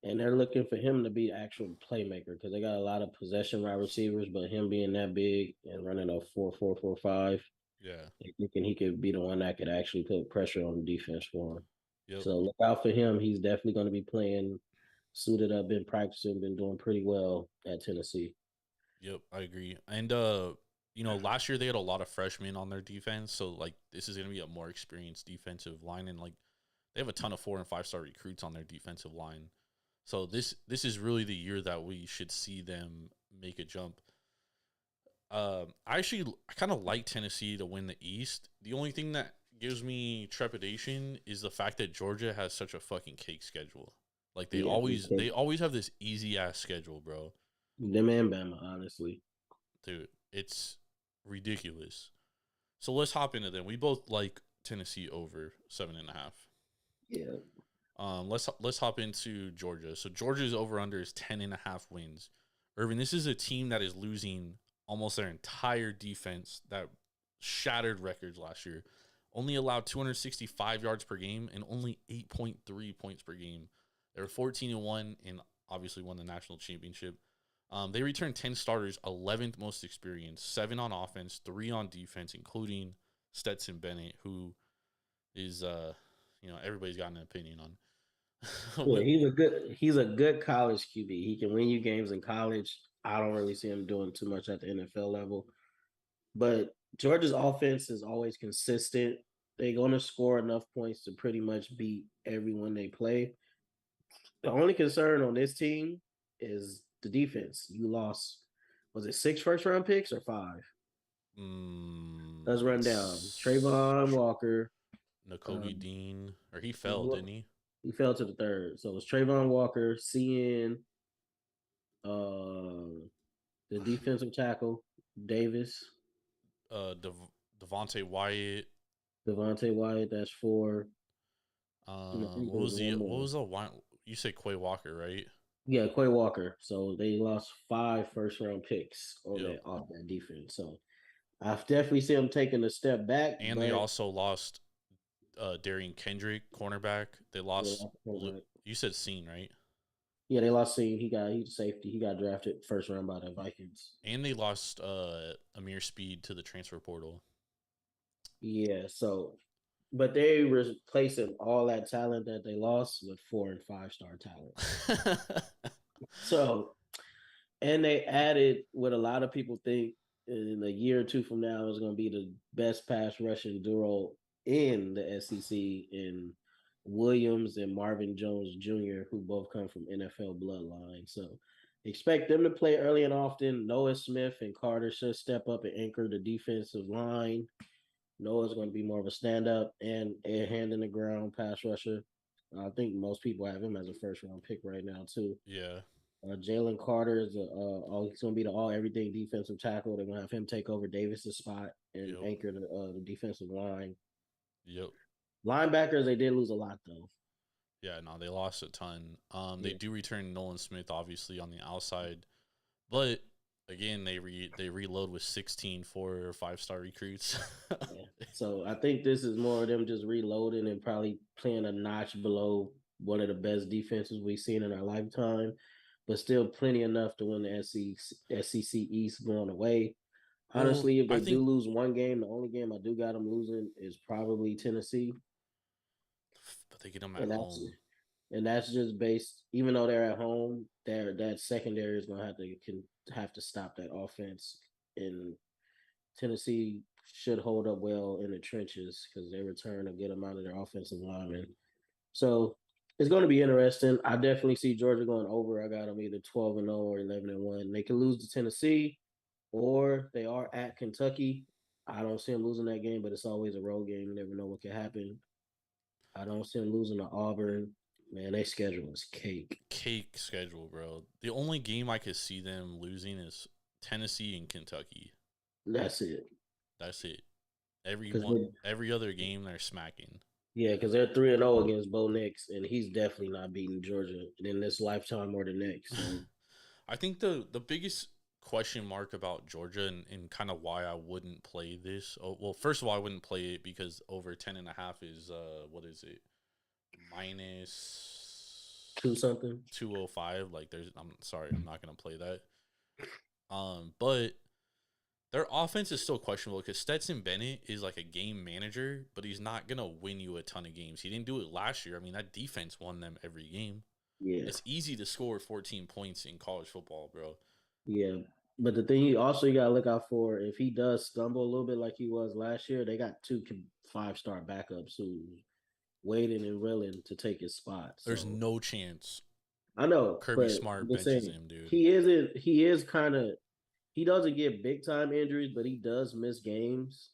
And they're looking for him to be actual playmaker because they got a lot of possession wide receivers, but him being that big and running a 4-4-4-5, Yeah. thinking he could be the one that could actually put pressure on the defense for him. Yep. So look out for him. He's definitely going to be playing, suited up, been practicing, been doing pretty well at Tennessee. Yep, I agree. And last year they had a lot of freshmen on their defense, so like this is going to be a more experienced defensive line, and like they have a ton of 4- and 5-star recruits on their defensive line. So this is really the year that we should see them make a jump. I kind of like Tennessee to win the East. The only thing that gives me trepidation is the fact that Georgia has such a fucking cake schedule. Like they always have this easy ass schedule, bro. Them and Bama, honestly. Dude, it's ridiculous. So let's hop into them. We both like Tennessee over 7.5. Yeah. Let's hop into Georgia. So Georgia's over under is 10.5 wins. Ervin, this is a team that is losing almost their entire defense that shattered records last year. Only allowed 265 yards per game and only 8.3 points per game. They were 14-1 and obviously won the national championship. They returned 10 starters, 11th most experienced, 7 on offense, 3 on defense, including Stetson Bennett, who is everybody's got an opinion on. Yeah, he's a good college QB. He can win you games in college. I don't really see him doing too much at the NFL level. But Georgia's offense is always consistent. They're going to score enough points to pretty much beat everyone they play. The only concern on this team is the defense. You lost, was it 6 first-round picks or 5? Let's run down. Trayvon Walker. Nakobe Dean, or he fell, didn't he? He fell to the 3rd. So it was Trayvon Walker, CN, the defensive tackle, Davis. Devontae Wyatt. That's 4. What was the one? You say Quay Walker, right? Yeah, Quay Walker. So they lost 5 first-round picks off that defense. So I definitely see them taking a step back. And they also lost Darian Kendrick, cornerback. They lost. You said Scene, right? Yeah, they lost Scene. He's safety. He got drafted first round by the Vikings. And they lost Amir Speed to the transfer portal. Yeah. So, but they were replacing all that talent that they lost with 4- and 5-star talent. So, and they added what a lot of people think in a year or 2 from now is going to be the best pass rushing duo in the SEC in Williams and Marvin Jones Jr., who both come from NFL bloodline. So expect them to play early and often. Noah Smith and Carter should step up and anchor the defensive line. Noah's going to be more of a stand-up and a hand-in-the-ground pass rusher. I think most people have him as a first-round pick right now, too. Yeah. Jalen Carter is he's going to be the all-everything defensive tackle. They're going to have him take over Davis's spot and anchor the defensive line. Yep. Linebackers, they did lose a lot, though. Yeah, no, they lost a ton. They do return Nolan Smith, obviously, on the outside. But, again, they reload with 16 4- or 5-star recruits. So I think this is more of them just reloading and probably playing a notch below one of the best defenses we've seen in our lifetime, but still plenty enough to win the SEC East going away. Well, Honestly, if I they do think, lose one game, the only game I do got them losing is probably Tennessee, but they get them at and that's home. and that's just based. Even though they're at home, that secondary is gonna have to stop that offense. And Tennessee should hold up well in the trenches because they return a good amount of their offensive linemen. So it's going to be interesting. I definitely see Georgia going over. I got them either 12-0 or 11-1. They can lose to Tennessee, or they are at Kentucky. I don't see them losing that game, but it's always a road game. You never know what can happen. I don't see them losing to Auburn. Man, their schedule is cake. Cake schedule, bro. The only game I could see them losing is Tennessee and Kentucky. That's it. That's it. Because every other game they're smacking. yeah, because they're 3-0 against Bo Nix, and he's definitely not beating Georgia in this lifetime or the next. So. I think the biggest question mark about Georgia and kind of why I wouldn't play this. Oh, well, first of all, I wouldn't play it because over 10.5 is what is it? Minus 2 something. 205. Like I'm sorry, I'm not gonna play that. But their offense is still questionable because Stetson Bennett is like a game manager, but he's not gonna win you a ton of games. He didn't do it last year. I mean, that defense won them every game. Yeah. It's easy to score 14 points in college football, bro. Yeah. But the thing you gotta look out for, if he does stumble a little bit like he was last year, they got 5-star backups who waiting and willing to take his spot. So There's no chance I know, Kirby but Smart I'm just benches saying him, dude. he doesn't get big time injuries, but he does miss games.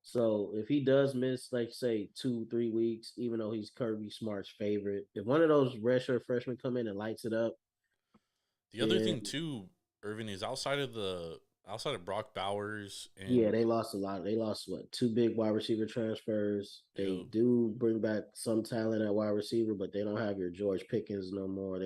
So if he does miss, like say 2-3 weeks, even though he's Kirby Smart's favorite, if one of those redshirt freshmen come in and lights it up, The other then thing too, Irvin, is outside of Brock Bowers yeah, and they lost a lot. They lost what, two big wide receiver transfers. They yo, do bring back some talent at wide receiver, but they don't have your George Pickens no more.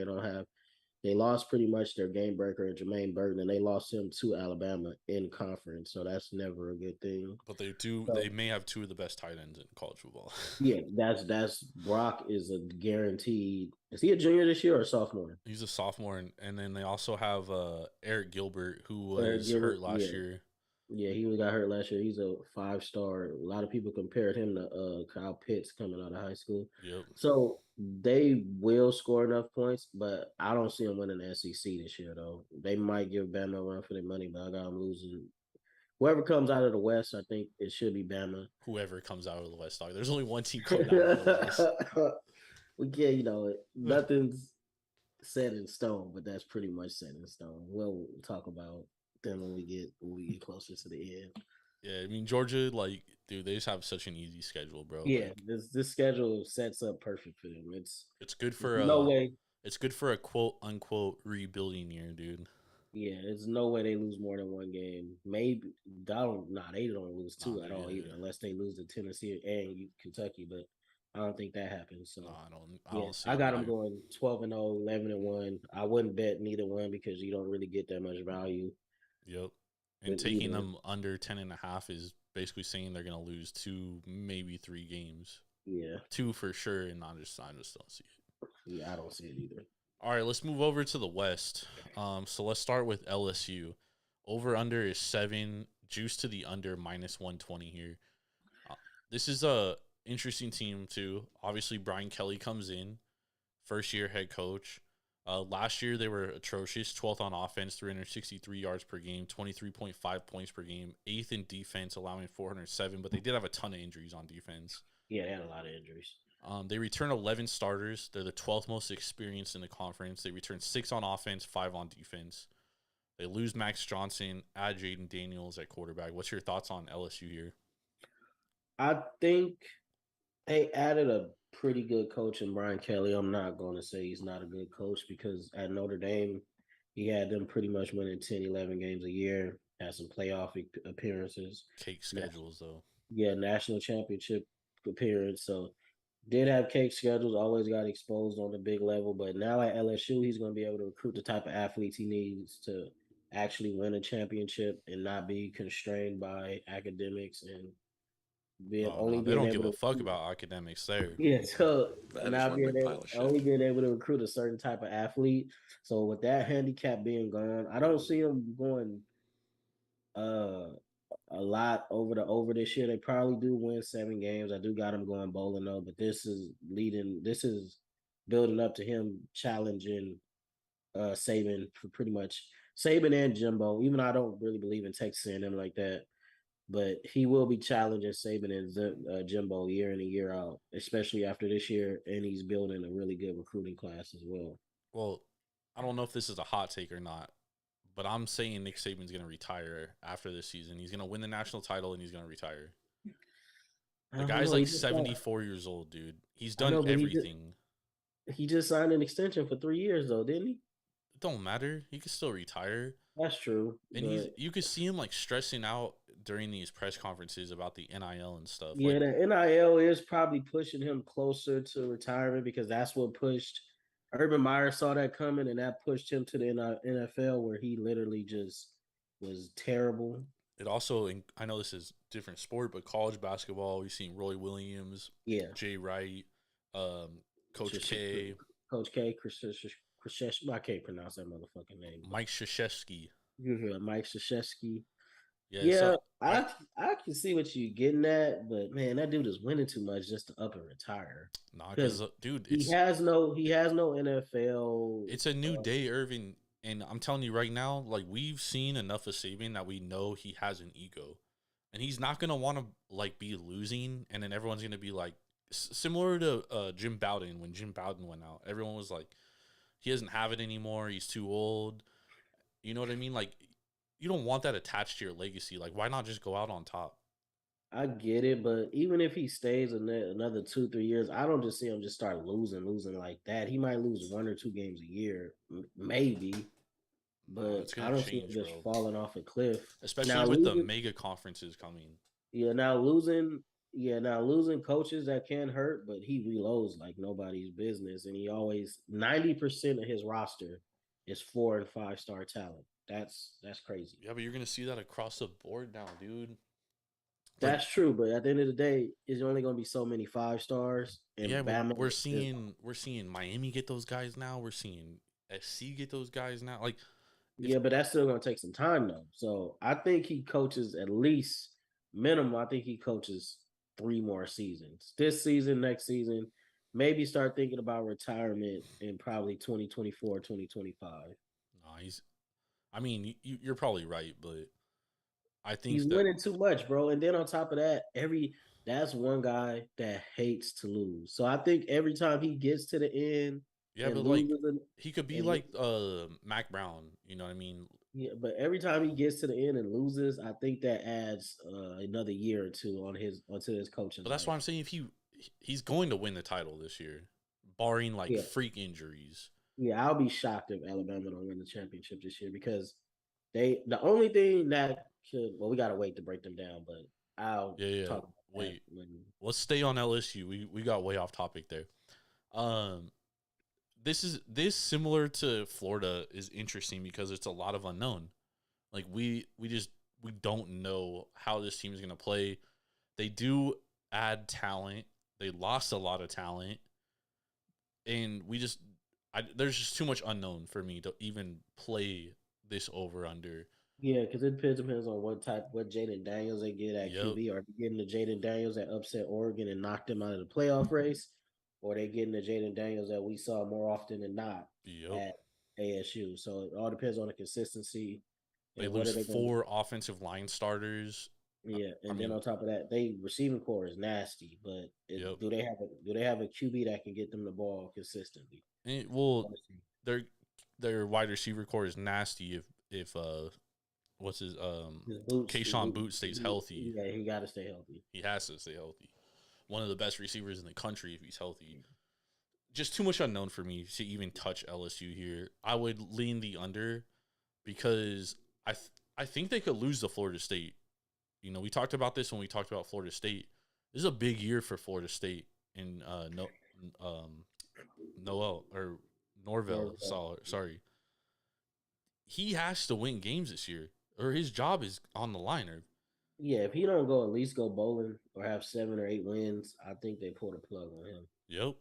They lost pretty much their game breaker, Jermaine Burton, and they lost him to Alabama in conference. So that's never a good thing. but they So may have two of the best tight ends in college football. yeah, that's Brock is a guaranteed. Is he a junior this year or a sophomore? He's a sophomore, and then they also have Eric Gilbert, who Eric was hurt Gilbert, last yeah. year. Yeah, he got hurt last year. He's a 5-star. A lot of people compared him to Kyle Pitts coming out of high school. Yep. So they will score enough points, but I don't see them winning the SEC this year, though. They might give Bama a run for their money, but I got them losing. Whoever comes out of the West, I think it should be Bama. Whoever comes out of the West, dog. There's only one team coming out of the West. We can't, nothing's set in stone, but that's pretty much set in stone. We'll talk about them when we get closer to the end. Yeah, I mean Georgia, like, dude, they just have such an easy schedule, bro. Yeah, Like, this schedule sets up perfect for them. it's good for No way. it's good for a quote unquote rebuilding year, dude. Yeah, there's no way they lose more than one game. Maybe they don't lose two at all either, unless they lose to Tennessee and Kentucky. But I don't think that happens. So No, I yeah, don't see. I got them going 12-0, 11-1. I wouldn't bet neither one because you don't really get that much value. Yep. And taking them under 10.5 is basically saying they're gonna lose 2, maybe 3 games. Yeah, 2 for sure, and I just don't see it. Yeah, I don't see it either. All right, let's move over to the West. So let's start with LSU. Over under is 7. Juice to the under -120 here. This is a interesting team too. Obviously, Brian Kelly comes in, first year head coach. Last year they were atrocious. 12th on offense, 363 yards per game, 23.5 points per game, 8th in defense, allowing 407. But they did have a ton of injuries on defense. Yeah, they had a lot of injuries. They return 11 starters. They're the 12th most experienced in the conference. They return 6 on offense, 5 on defense. They lose Max Johnson, add Jaden Daniels at quarterback. What's your thoughts on LSU here? I think they added a pretty good coach in Brian Kelly. I'm not going to say he's not a good coach because at Notre Dame, he had them pretty much winning 10, 11 games a year, had some playoff appearances. Cake schedules, though. Yeah, national championship appearance. So did have cake schedules, always got exposed on the big level. But now at LSU, he's going to be able to recruit the type of athletes he needs to actually win a championship and not be constrained by academics and being Oh only no, they being don't able give a to fuck about academics there. yeah, so That is not one being big pile able of shit. only being able to recruit a certain type of athlete. So with that handicap being gone, I don't see him going uh a lot over this year. They probably do win 7 games. I do got him going bowling though, but this is building up to him challenging Saban for pretty much Saban and Jimbo. Even though I don't really believe in Texas A&M like that, but he will be challenging Saban and Jimbo year in and year out, especially after this year. And he's building a really good recruiting class as well. Well, I don't know if this is a hot take or not, but I'm saying Nick Saban's going to retire after this season. He's going to win the national title and he's going to retire. I The don't guy's know. like 74 years old, dude. He's I done know, but everything. he just signed an extension for 3 years though, didn't he? It don't matter. He could still retire. That's true. And But you could see him like stressing out during these press conferences about the NIL and stuff. yeah, Like, the NIL is probably pushing him closer to retirement because that's what pushed Urban Meyer saw that coming, and that pushed him to the NFL where he literally just was terrible. it also, I know this is different sport, but college basketball, we've seen Roy Williams, Yeah, Jay Wright, Coach Just- K, Coach K, I can't pronounce that motherfucking name. Mike Krzyzewski. Mike Krzyzewski. Yeah, Yeah, so I can see what you're getting at, but man, that dude is winning too much just to up and retire. because dude, He has no NFL. it's a new day, Irvin, and I'm telling you right now, like we've seen enough of Saban that we know he has an ego, and he's not gonna want to like be losing, and then everyone's gonna be like similar to Jim Bowden when Jim Bowden went out. Everyone was like, he doesn't have it anymore. He's too old. You know what I mean? Like, you don't want that attached to your legacy. Like, why not just go out on top? I get it, but even if he stays another 2-3 years, I don't just see him just start losing like that. He might lose 1 or 2 games a year, maybe, but It's I gonna don't see him change, just bro. falling off a cliff. Especially Now with the losing, mega conferences coming. now losing coaches that can hurt, but he reloads like nobody's business, and he always 90% of his roster is 4 and 5 star talent. That's crazy. Yeah, but you're gonna see that across the board now, dude. That's true, but at the end of the day, it's only going to be so many 5 stars. And Yeah, Bama we're seeing Miami get those guys now. We're seeing SC get those guys now. Like, yeah, but that's still going to take some time though. So I think he coaches at least minimum. I think he coaches 3 more seasons. This season, next season, maybe start thinking about retirement in probably 2024, 2025. no, I mean, you're probably right, but I think He's that winning too much, bro. And then on top of that, that's one guy that hates to lose. So I think every time he gets to the end, yeah, and but like loses, he could be and like Mac Brown. You know what I mean? yeah, but every time he gets to the end and loses, I think that adds another year or two onto his coaching. But that's why I'm saying if he's going to win the title this year, barring like Yeah. freak injuries. Yeah, I'll be shocked if Alabama don't win the championship this year because the only thing that we gotta wait to break them down, but I'll talk about Wait, that when let's stay on LSU. We got way off topic there. This similar to Florida is interesting because it's a lot of unknown. Like we don't know how this team is going to play. They do add talent. They lost a lot of talent, and there's just too much unknown for me to even play this over under. yeah, because it depends on what Jaden Daniels they get at QB. Are they getting the Jaden Daniels that upset Oregon and knocked them out of the playoff race, or are they getting the Jaden Daniels that we saw more often than not at ASU? So it all depends on the consistency. They lose 4 offensive line starters. Yeah, and then on top of that, they receiving core is nasty. But do they have a QB that can get them the ball consistently? Their wide receiver core is nasty if what's his Keyshawn Boots stays healthy. Yeah, he got to stay healthy. He has to stay healthy. One of the best receivers in the country if he's healthy. Just too much unknown for me to even touch LSU here. I would lean the under because I think they could lose to Florida State. You know, we talked about this when we talked about Florida State. This is a big year for Florida State in Norvell. Sorry. He has to win games this year, or his job is on the line. Yeah, if he don't go at least go bowling or have 7 or 8 wins, I think they pull the plug on him. Yep.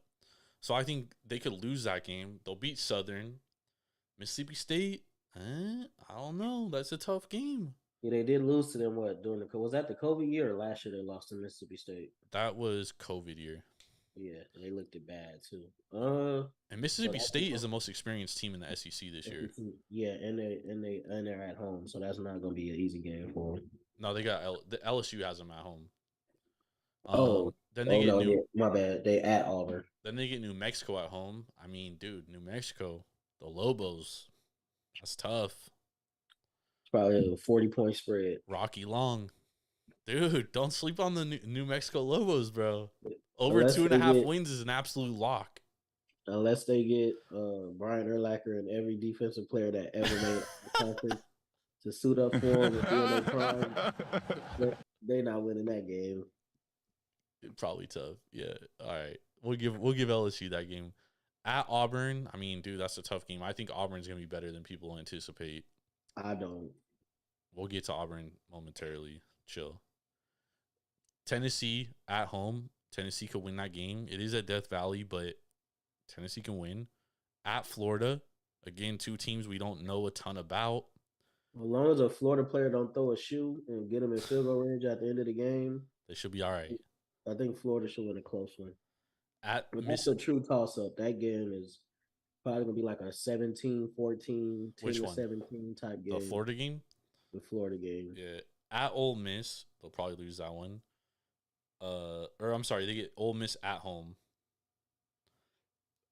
So I think they could lose that game. They'll beat Southern. Mississippi State, I don't know. That's a tough game. Yeah, they did lose to them. What during the was that the COVID year or last year they lost to Mississippi State? That was COVID year. Yeah, they looked it bad too. And Mississippi State is the most experienced team in the SEC this year. Yeah, and they're at home, so that's not going to be an easy game for them. No, they got the LSU has them at home. Then they get my bad. They at Auburn. Then they get New Mexico at home. I mean, dude, New Mexico, the Lobos, that's tough. It's probably a 40-point spread. Rocky Long, dude, don't sleep on the New Mexico Lobos, bro. Over 2.5 wins is an absolute lock. Unless they get Brian Urlacher and every defensive player that ever made the conference to suit up for them and feel their prime, they're not winning that game. Probably tough. Yeah. All right. We'll give LSU that game. At Auburn, I mean, dude, that's a tough game. I think Auburn's gonna be better than people anticipate. I don't. We'll get to Auburn momentarily. Chill. Tennessee at home. Tennessee could win that game. It is at Death Valley, but Tennessee can win. At Florida, again, two teams we don't know a ton about. As long as a Florida player don't throw a shoe and get them in field goal range at the end of the game, they should be all right. I think Florida should win a close one. That's a true toss-up. That game is probably going to be like a 17-14, 10-17 type game. The Florida game? The Florida game. Yeah. At Ole Miss, they'll probably lose that one. They get Ole Miss at home.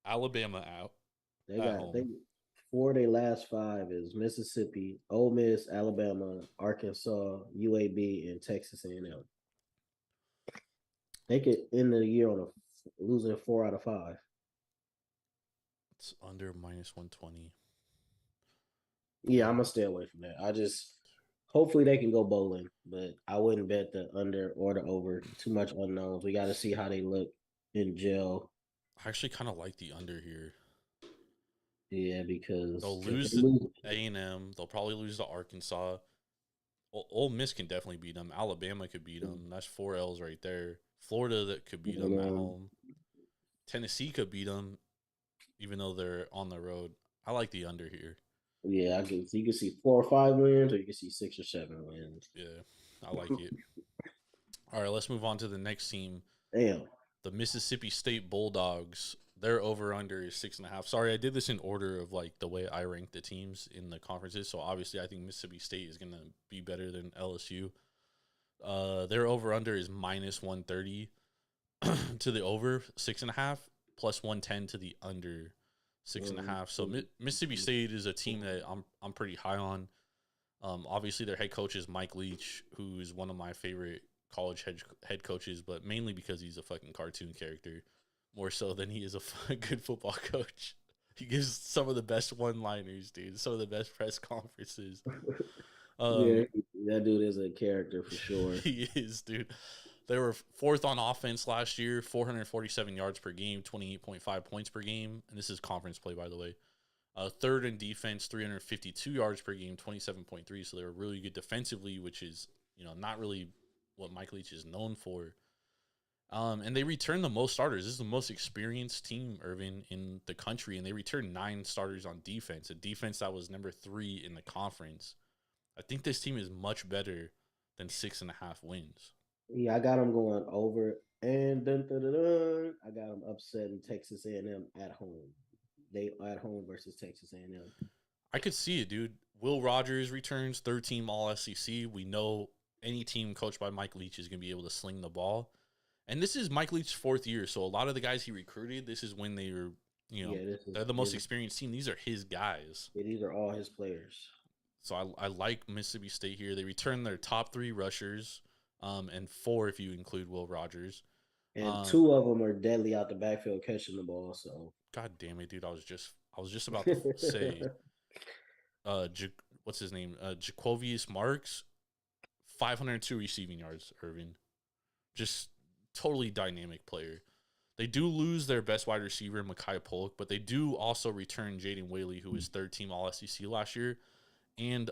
Alabama out. They got 4 of their last 5 is Mississippi, Ole Miss, Alabama, Arkansas, UAB, and Texas A&M. They could end the year on losing 4 out of 5. It's under -120. Yeah, I'm gonna stay away from that. Hopefully they can go bowling, but I wouldn't bet the under or the over. Too much unknowns. We got to see how they look in jail. I actually kind of like the under here. Yeah, because they'll lose to A&M. They'll probably lose to Arkansas. Ole Miss can definitely beat them. Alabama could beat them. That's 4 L's right there. Florida that could beat them at home. Tennessee could beat them, even though they're on the road. I like the under here. Yeah, you can see 4 or 5 wins, or you can see 6 or 7 wins. Yeah, I like it. All right, let's move on to the next team. Damn. The Mississippi State Bulldogs. Their over-under is 6.5. Sorry, I did this in order of like the way I ranked the teams in the conferences. So obviously, I think Mississippi State is going to be better than LSU. Their over-under is -130 to the over 6.5, plus 110 to the under 6.5. So Mississippi State is a team that I'm pretty high on. Obviously, their head coach is Mike Leach, who is one of my favorite college head coaches, but mainly because he's a fucking cartoon character, more so than he is a good football coach. He gives some of the best one-liners, dude. Some of the best press conferences. Yeah, that dude is a character for sure. He is, dude. They were 4th on offense last year, 447 yards per game, 28.5 points per game. And this is conference play, by the way. 3rd in defense, 352 yards per game, 27.3. So they were really good defensively, which is, not really what Mike Leach is known for. And they returned the most starters. This is the most experienced team, Ervin, in the country. And they returned 9 starters on defense, a defense that was number 3 in the conference. I think this team is much better than 6.5 wins. Yeah, I got them going over, and I got them upsetting Texas A&M at home. They at home versus Texas A&M. I could see it, dude. Will Rogers returns, 3rd-team All-SEC. We know any team coached by Mike Leach is going to be able to sling the ball. And this is Mike Leach's 4th year, so a lot of the guys he recruited, this is when they were, they're the most experienced team. These are his guys. Yeah, these are all his players. So I like Mississippi State here. They returned their top 3 rushers, and 4 if you include Will Rogers. And 2 of them are deadly out the backfield catching the ball. So God damn it, dude! I was just about to say, what's his name? Jacovius Marks, 502 receiving yards. Ervin, just totally dynamic player. They do lose their best wide receiver, Mekhi Polk, but they do also return Jaden Whaley, who was 3rd-team All-SEC last year. And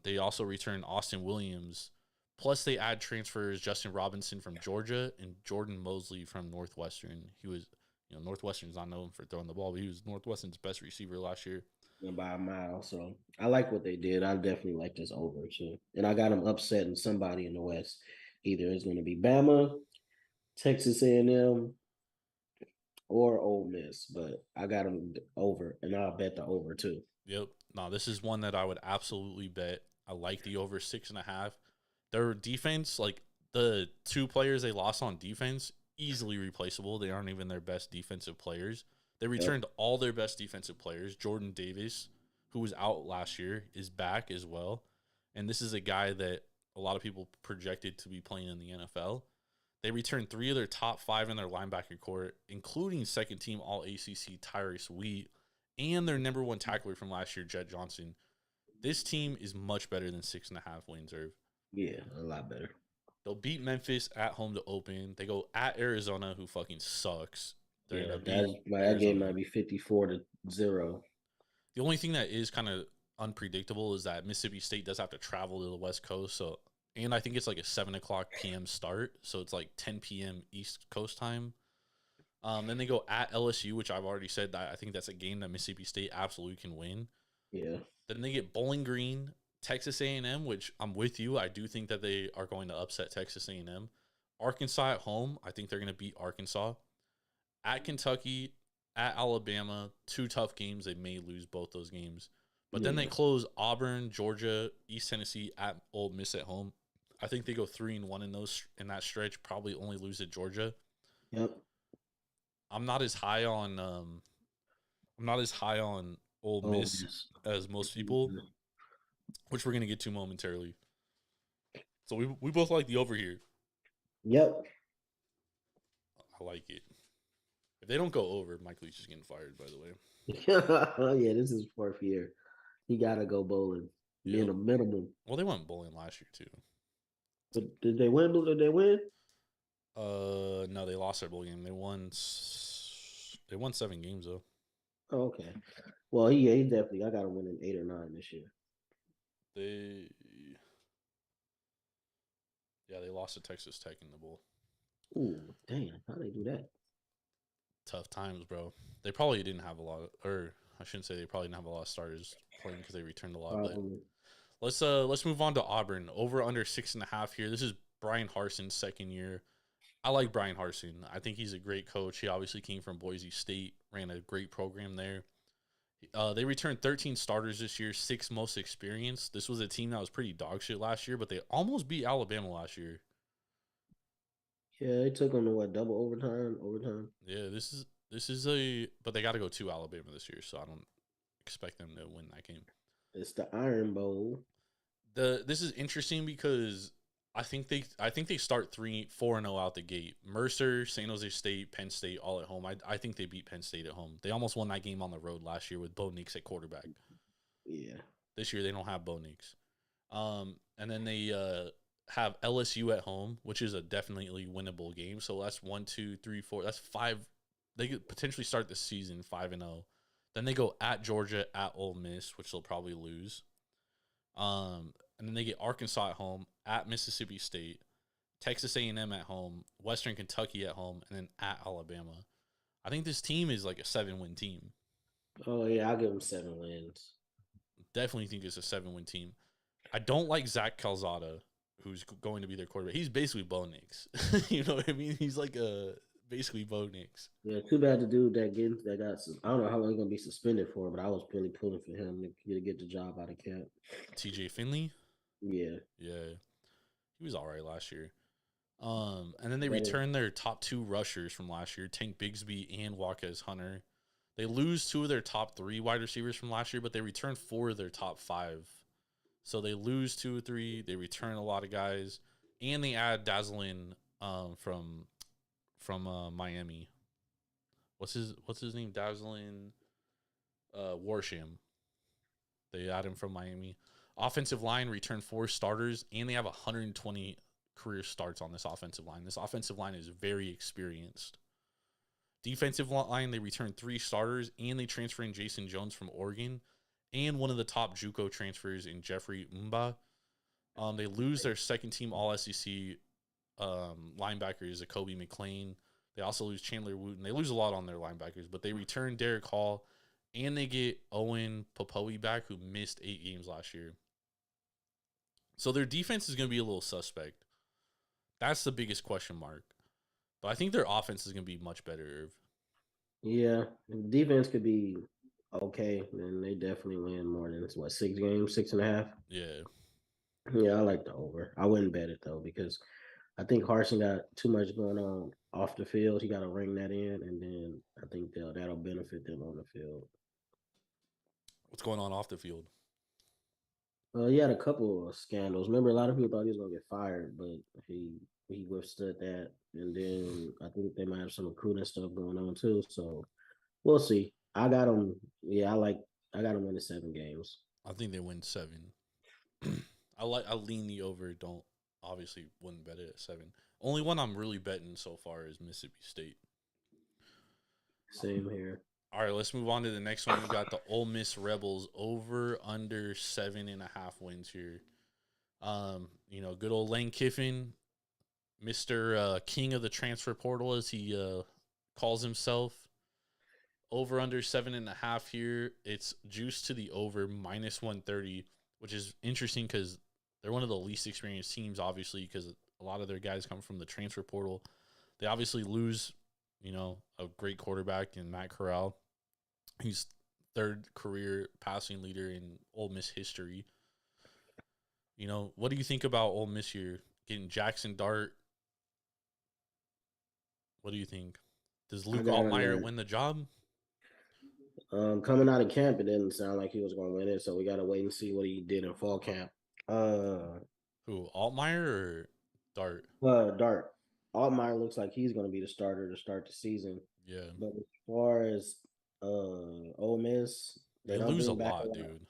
they also returned Austin Williams, Plus, they add transfers Justin Robinson from Georgia and Jordan Mosley from Northwestern. He was, Northwestern's not known for throwing the ball, but he was Northwestern's best receiver last year. By a mile. So I like what they did. I definitely like this over too. And I got them upsetting somebody in the West. Either it's going to be Bama, Texas A&M, or Ole Miss. But I got them over, and I'll bet the over too. Yep. No, this is one that I would absolutely bet. I like the over 6.5. Their defense, like the 2 players they lost on defense, easily replaceable. They aren't even their best defensive players. They returned all their best defensive players. Jordan Davis, who was out last year, is back as well. And this is a guy that a lot of people projected to be playing in the NFL. They returned 3 of their top 5 in their linebacker core, including second-team All-ACC Tyrese Wheat and their number 1 tackler from last year, Jet Johnson. This team is much better than 6.5 wins, Irv. Yeah, a lot better. They'll beat Memphis at home to open. They go at Arizona, who fucking sucks. That game might be 54-0. The only thing that is kind of unpredictable is that Mississippi State does have to travel to the West Coast. And I think it's like a 7:00 p.m. start. So it's like 10 p.m. East Coast time. Then they go at LSU, which I've already said that I think that's a game that Mississippi State absolutely can win. Yeah. Then they get Bowling Green, Texas A&M, which I'm with you. I do think that they are going to upset Texas A&M. Arkansas at home. I think they're going to beat Arkansas. At Kentucky, at Alabama, 2 tough games. They may lose both those games. But then they close Auburn, Georgia, East Tennessee, at Ole Miss at home. I think they go 3-1 in that stretch. Probably only lose to Georgia. Yep. I'm not as high on Ole Miss as most people, which we're gonna get to momentarily. So we both like the over here. Yep. I like it. If they don't go over, Mike Leach is getting fired, by the way. Yeah, this is 4th year. He gotta go bowling. Yep. Minimum. Well, they went bowling last year too. But did they win? Did they win? No, they lost their bowl game. They won 7 games though. Oh, okay. Well, he definitely. I got him winning 8 or 9 this year. They lost to Texas Tech in the bowl. Ooh, damn! How they do that? Tough times, bro. They probably didn't have a lot, or I shouldn't say they probably didn't have a lot of starters playing because they returned a lot. But let's move on to Auburn. Over under 6.5 here. This is Brian Harson's 2nd year. I like Brian Harsin. I think he's a great coach. He obviously came from Boise State, ran a great program there. They returned 13 starters this year, 6 most experienced. This was a team that was pretty dog shit last year, but they almost beat Alabama last year. Yeah, they took them to double overtime. Yeah, this is but they got to go to Alabama this year, so I don't expect them to win that game. It's the Iron Bowl. This is interesting because I think they start 4-0 out the gate. Mercer, San Jose State, Penn State, all at home. I think they beat Penn State at home. They almost won that game on the road last year with Bo Nix at quarterback. Yeah. This year they don't have Bo Nix. And then they have LSU at home, which is a definitely winnable game. So that's 1, 2, 3, 4. That's 5. They could potentially start the season 5-0. Then they go at Georgia, at Ole Miss, which they'll probably lose. And then they get Arkansas at home, at Mississippi State, Texas A&M at home, Western Kentucky at home, and then at Alabama. I think this team is like a 7-win team. Oh, yeah, I'll give them 7 wins. Definitely think it's a 7-win team. I don't like Zach Calzada, who's going to be their quarterback. He's basically Bo Nix. You know what I mean? He's like basically Bo Nix. Yeah, too bad the dude that got I don't know how long he's going to be suspended for, but I was really pulling for him to get the job out of camp. TJ Finley? Yeah. Yeah. He was all right last year. And then they return their top 2 rushers from last year, Tank Bigsby and Waquez Hunter. They lose 2 of their top 3 wide receivers from last year, but they return 4 of their top 5. So they lose 2 or 3. They return a lot of guys, and they add Dazzlin from Miami. What's his name? Dazzlin Warsham. They add him from Miami. Offensive line returned 4 starters, and they have 120 career starts on this offensive line. This offensive line is very experienced. Defensive line, they returned 3 starters, and they transfer in Jason Jones from Oregon, and one of the top JUCO transfers in Jeffrey Umba. They lose their second team All SEC linebacker is Kobe McLean. They also lose Chandler Wooten. They lose a lot on their linebackers, but they return Derek Hall, and they get Owen Popoe back, who missed 8 games last year. So their defense is going to be a little suspect. That's the biggest question mark. But I think their offense is going to be much better, Irv. Yeah, defense could be okay, then they definitely win more than 6 games, 6.5. Yeah. Yeah, I like the over. I wouldn't bet it though because I think Harson got too much going on off the field. He got to ring that in, and then I think that'll benefit them on the field. What's going on off the field? He had a couple of scandals. Remember, a lot of people thought he was gonna get fired, but he withstood that. And then I think they might have some recruiting stuff going on too. So we'll see. I got him. Yeah, I got him winning 7 games. I think they win 7. I lean the over. Don't obviously wouldn't bet it at 7. Only one I'm really betting so far is Mississippi State. Same here. All right, let's move on to the next one. We got the Ole Miss Rebels over under 7.5 wins here. Good old Lane Kiffin, Mr. King of the transfer portal, as he calls himself. Over under 7.5 here. It's juiced to the over -130, which is interesting because they're one of the least experienced teams, obviously, because a lot of their guys come from the transfer portal. They obviously lose, a great quarterback in Matt Corral. He's 3rd career passing leader in Ole Miss history. What do you think about Ole Miss here? Getting Jackson Dart. What do you think? Does Luke Altmaier win the job? Coming out of camp, it didn't sound like he was going to win it, so we got to wait and see what he did in fall camp. Who, Altmaier or Dart? Dart. Altmaier looks like he's going to be the starter to start the season. Yeah. But as far as Ole Miss, they lose a lot, dude.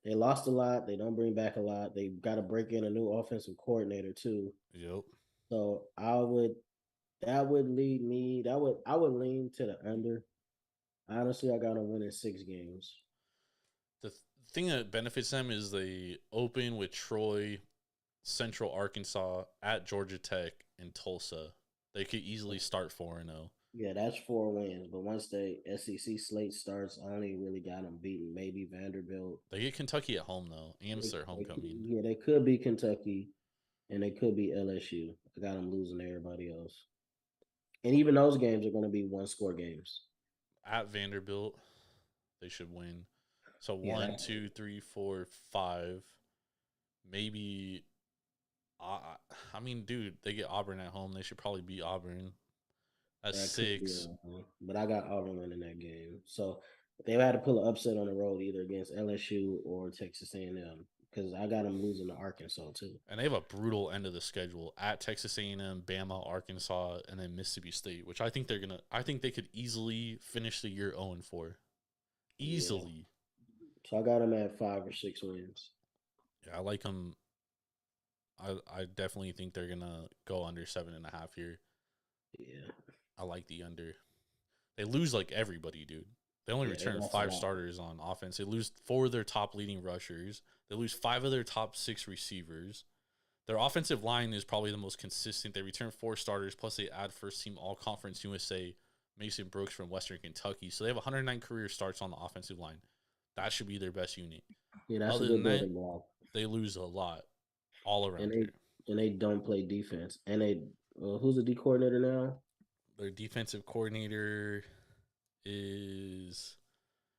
They lost a lot. They don't bring back a lot. They got to break in a new offensive coordinator too. Yep. So I would lean to the under. Honestly, I got them winning 6 games. The thing that benefits them is they open with Troy, Central Arkansas, at Georgia Tech, and Tulsa. They could easily start 4-0. Yeah, that's 4 wins. But once the SEC slate starts, I only really got them beaten. Maybe Vanderbilt. They get Kentucky at home, though, and it's their homecoming. Yeah, they could be Kentucky, and they could be LSU. I got them losing to everybody else. And even those games are going to be 1-score games. At Vanderbilt, they should win. So 1, 2, 3, 4, 5. Maybe. I mean, dude, they get Auburn at home. They should probably beat Auburn. That's 6. But I got Auburn winning that game. So they had to pull an upset on the road either against LSU or Texas A&M because I got them losing to Arkansas too. And they have a brutal end of the schedule at Texas A&M, Bama, Arkansas, and then Mississippi State, which I think they could easily finish the year 0-4. Easily. Yeah. So I got them at 5 or 6 wins. Yeah, I like them. I definitely think they're gonna go under 7.5 here. Yeah. I like the under. They lose like everybody, dude. They only return 5 starters on offense. They lose 4 of their top leading rushers. They lose 5 of their top 6 receivers. Their offensive line is probably the most consistent. They return 4 starters, plus they add first-team All-Conference USA Mason Brooks from Western Kentucky. So they have 109 career starts on the offensive line. That should be their best unit. Yeah, that's Other a good than that, building block. they lose a lot all around and they don't play defense. And who's the D coordinator now? Their defensive coordinator is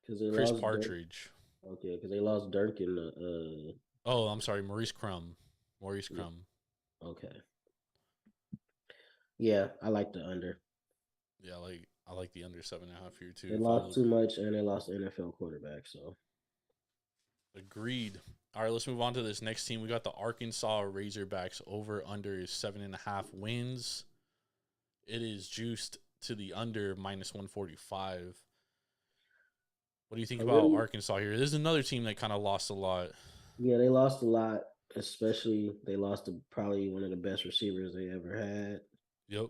Chris Partridge. Okay, because they lost Dirk in the. Oh, I'm sorry, Maurice Crum. Okay. Yeah, I like the under. Yeah, I like the under 7.5 here too. They lost too much, and they lost the NFL quarterback. So. Agreed. All right, let's move on to this next team. We got the Arkansas Razorbacks. Over under is 7.5 wins. It is juiced to the under -145. What do you think about Arkansas here? This is another team that kind of lost a lot. Yeah, they lost a lot. Especially, they lost to probably one of the best receivers they ever had. Yep.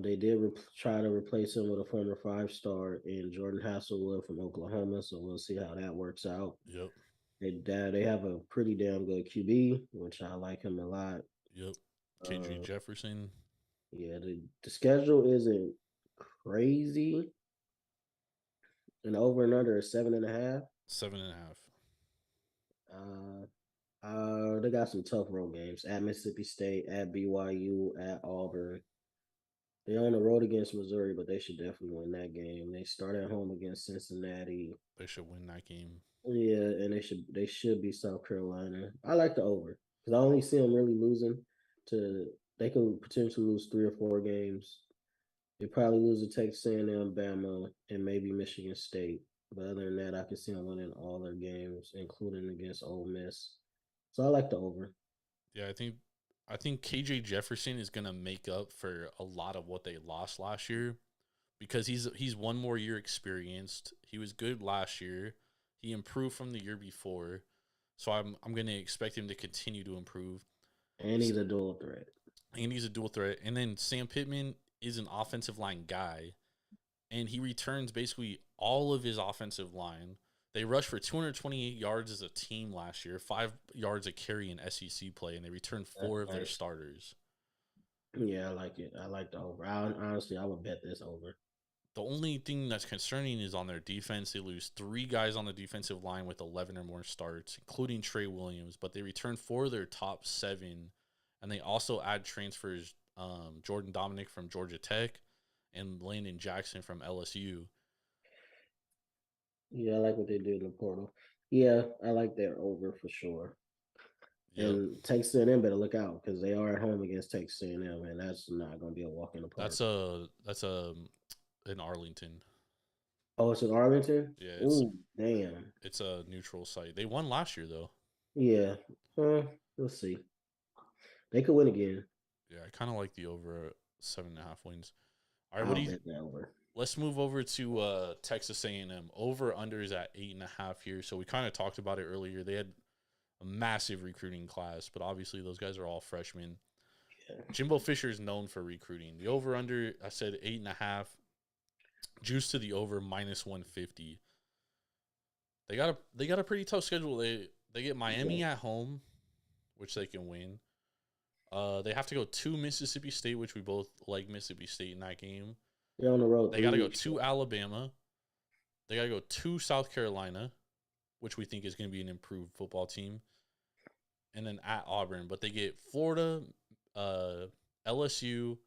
They did try to replace him with a former 5-star in Jordan Hasselwood from Oklahoma. So we'll see how that works out. Yep. They have a pretty damn good QB, which I like him a lot. Yep. KJ Uh, Jefferson, yeah, the schedule isn't crazy. And over and under is 7.5. 7.5. They got some tough road games at Mississippi State, at BYU, at Auburn. They're on the road against Missouri, but they should definitely win that game. They start at home against Cincinnati. They should win that game. Yeah, and they should be South Carolina. I like the over because I only see them really losing to. They could potentially lose 3 or 4 games. They probably lose to Texas A&M, Bama, and maybe Michigan State. But other than that, I can see them winning all their games, including against Ole Miss. So I like the over. Yeah, I think KJ Jefferson is gonna make up for a lot of what they lost last year because he's one more year experienced. He was good last year. He improved from the year before. So I'm gonna expect him to continue to improve. And he's a dual threat. And he's a dual threat. And then Sam Pittman is an offensive line guy. And he returns basically all of his offensive line. They rushed for 228 yards as a team last year, 5 yards a carry in SEC play, and they returned 4 of their starters. Yeah, I like it. I like the over. Honestly, I would bet this over. The only thing that's concerning is on their defense. They lose 3 guys on the defensive line with 11 or more starts, including Trey Williams, but they return 4 of their top 7, and they also add transfers Jordan Dominic from Georgia Tech and Landon Jackson from LSU. Yeah, I like what they do in the portal. Yeah, I like their over for sure. Yep. And Texas A&M better look out because they are at home against Texas A&M, and that's not going to be a walk in the park. That's in Arlington. Oh, it's in Arlington. Yeah, Ooh, damn. it's a neutral site. They won last year though. Yeah, we'll see. They could win again. Yeah, I kind of like the over 7.5 wins. All right, I'll bet that over. Let's move over to Texas A&M. Over under is at 8.5 here. So we kind of talked about it earlier. They had a massive recruiting class, but obviously those guys are all freshmen. Yeah. Jimbo Fisher is known for recruiting. The over under, I said 8.5. Juice to the over -150. They got a pretty tough schedule. They get Miami at home, which they can win. They have to go to Mississippi State, which we both like Mississippi State in that game. They're on the road. They got to go to Alabama. They got to go to South Carolina, which we think is going to be an improved football team. And then at Auburn. But they get Florida, LSU,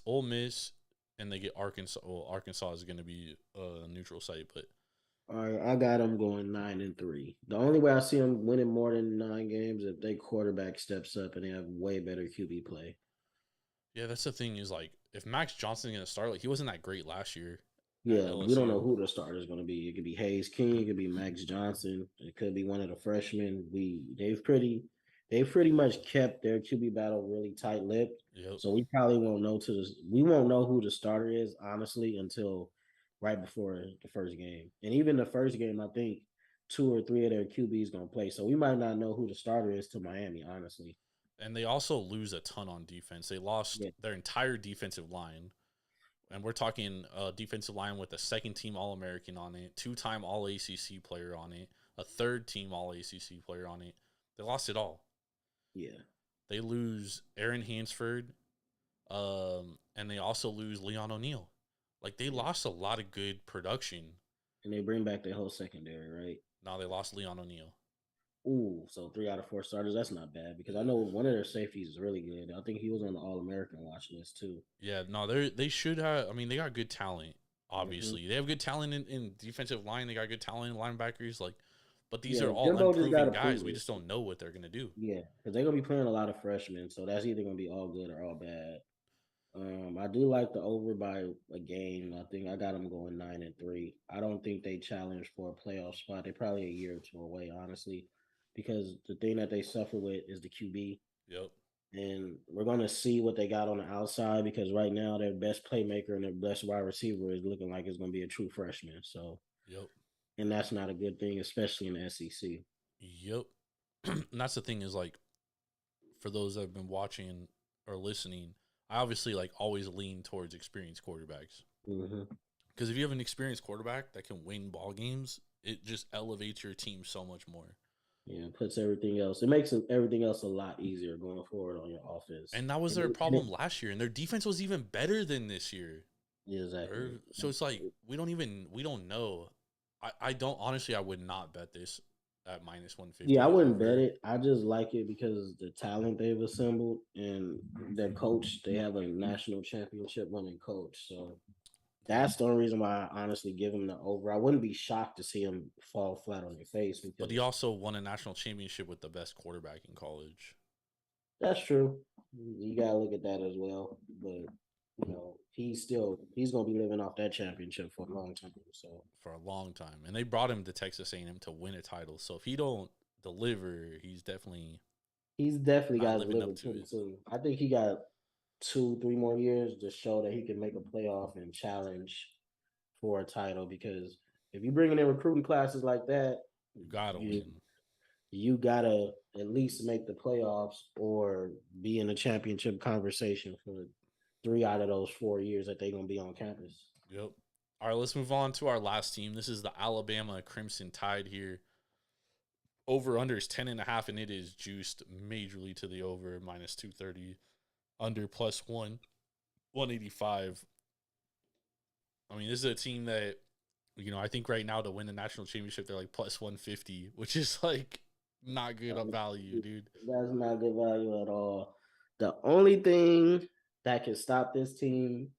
Ole Miss, and they get Arkansas. Well, Arkansas is going to be a neutral site. But all right, I got them going 9-3. The only way I see them winning more than 9 games is if their quarterback steps up and they have way better QB play. Yeah, that's the thing is, like, if Max Johnson's going to start, like, he wasn't that great last year. Yeah, we don't know who the starter is going to be. It could be Hayes King. It could be Max Johnson. It could be one of the freshmen. They've pretty much kept their QB battle really tight-lipped. Yep. So we probably won't know we won't know who the starter is, honestly, until right before the first game. And even the first game, I think 2 or 3 of their QBs going to play. So we might not know who the starter is to Miami, honestly. And they also lose a ton on defense. They lost their entire defensive line. And we're talking a defensive line with a second-team All-American on it, 2-time All-ACC player on it, a third-team All-ACC player on it. They lost it all. Yeah. They lose Aaron Hansford, and they also lose Leon O'Neal. Like, they lost a lot of good production. And they bring back their whole secondary, right? No, they lost Leon O'Neal. Ooh, so 3 out of 4 starters. That's not bad because I know one of their safeties is really good. I think he was on the All-American watch list too. Yeah, no, they should have. I mean, they got good talent. Obviously, they have good talent in defensive line. They got good talent in linebackers. Like, but these are all unproven guys. We just don't know what they're gonna do. Yeah, because they're gonna be playing a lot of freshmen, so that's either gonna be all good or all bad. I do like the over by a game. I think I got them going 9-3. I don't think they challenge for a playoff spot. They're probably a year or 2 away, honestly, because the thing that they suffer with is the QB. Yep. And we're going to see what they got on the outside because right now their best playmaker and their best wide receiver is looking like it's going to be a true freshman. So, yep. And that's not a good thing, especially in the SEC. Yep. And that's the thing is, like, for those that have been watching or listening, I obviously, like, always lean towards experienced quarterbacks. Mm-hmm. Because if you have an experienced quarterback that can win ball games, it just elevates your team so much more. Yeah, it puts everything else. It makes everything else a lot easier going forward on your offense. And that was their problem last year. And their defense was even better than this year. Yeah, exactly. So it's like we don't know. I don't honestly. I would not bet this at -150. Yeah, I wouldn't bet it. I just like it because the talent they've assembled and their coach. They have a national championship winning coach, so that's the only reason why I honestly give him the over. I wouldn't be shocked to see him fall flat on their face because But he also won a national championship with the best quarterback in college. that's true. You gotta look at that as well. But he's gonna be living off that championship for a long time. So For a long time. And they brought him to Texas A&M to win a title. So if he don't deliver, he's definitely got to living live up with to it. too. I think he got 2-3 more years to show that he can make a playoff and challenge for a title. Because if you're bringing in recruiting classes like that, You gotta win. You gotta at least make the playoffs or be in the championship conversation for 3 out of those 4 years that they're gonna be on campus. Yep. All right, let's move on to our last team. This is the Alabama Crimson Tide here. Over under is 10.5, and it is juiced majorly to the over, -230. Under +1, 185. I mean, this is a team that, I think right now to win the national championship, they're like +150, which is like not good on value, dude. That's not good value at all. The only thing that can stop this team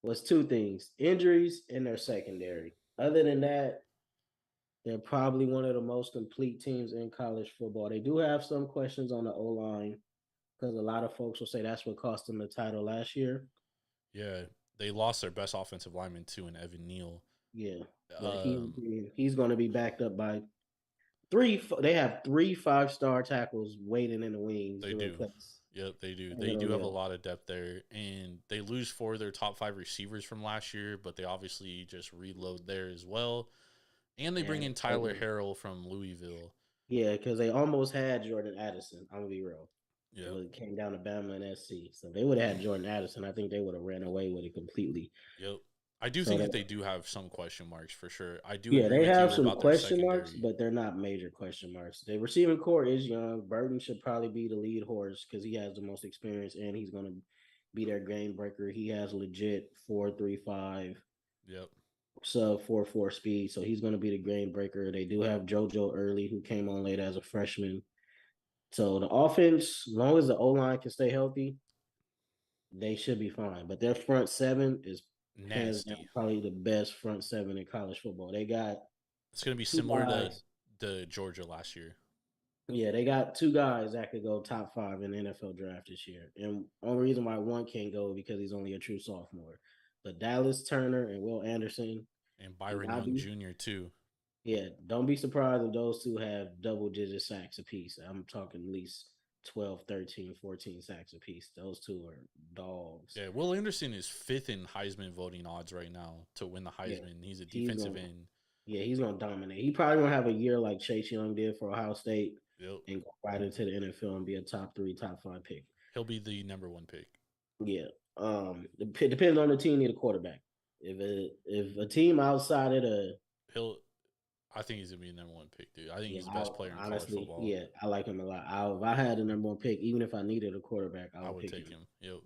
was 2 things: injuries and their secondary. Other than that, they're probably one of the most complete teams in college football. They do have some questions on the O-line because a lot of folks will say that's what cost them the title last year. Yeah, they lost their best offensive lineman too in Evan Neal. Yeah, but he's going to be backed up by 3. They have 3 5-star tackles waiting in the wings. They do. Yep, they do. They do have a lot of depth there, and they lose 4 of their top 5 receivers from last year, but they obviously just reload there as well. And they bring in Tyler Harrell from Louisville. Yeah, because they almost had Jordan Addison. I'm going to be real. Yeah. It came down to Bama and SC. So they would have had Jordan Addison. I think they would have ran away with it completely. Yep. I do think that they do have some question marks for sure. I do. Yeah, they have some question marks, but they're not major question marks. The receiving core is young. Burton should probably be the lead horse because he has the most experience and he's going to be their game breaker. He has legit 4.35. Yep. Sub 4.4 speed, so he's going to be the game breaker. They do have JoJo Early, who came on late as a freshman. So the offense, as long as the O-line can stay healthy, they should be fine. But their front 7 is nasty. Probably the best front 7 in college football. They got it's going to be similar to Georgia last year. Yeah, they got 2 guys that could go top 5 in the NFL draft this year. And only reason why one can't go because he's only a true sophomore. But Dallas Turner and Will Anderson. And Byron Young Jr. too. Yeah, don't be surprised if those 2 have double-digit sacks apiece. I'm talking at least 12, 13, 14 sacks apiece. Those 2 are dogs. Yeah, Will Anderson is 5th in Heisman voting odds right now to win the Heisman. Yeah, he's a defensive end. Yeah, he's going to dominate. He probably going to have a year like Chase Young did for Ohio State. Yep. And go right into the NFL and be a top 3, top 5 pick. He'll be the number 1 pick. Yeah. Depends on the team need a quarterback. If a team outside of I think he's gonna be the number 1 pick, dude. I think he's the best player in college football. Yeah, I like him a lot. If I had the number 1 pick, even if I needed a quarterback, I would take him. Yep.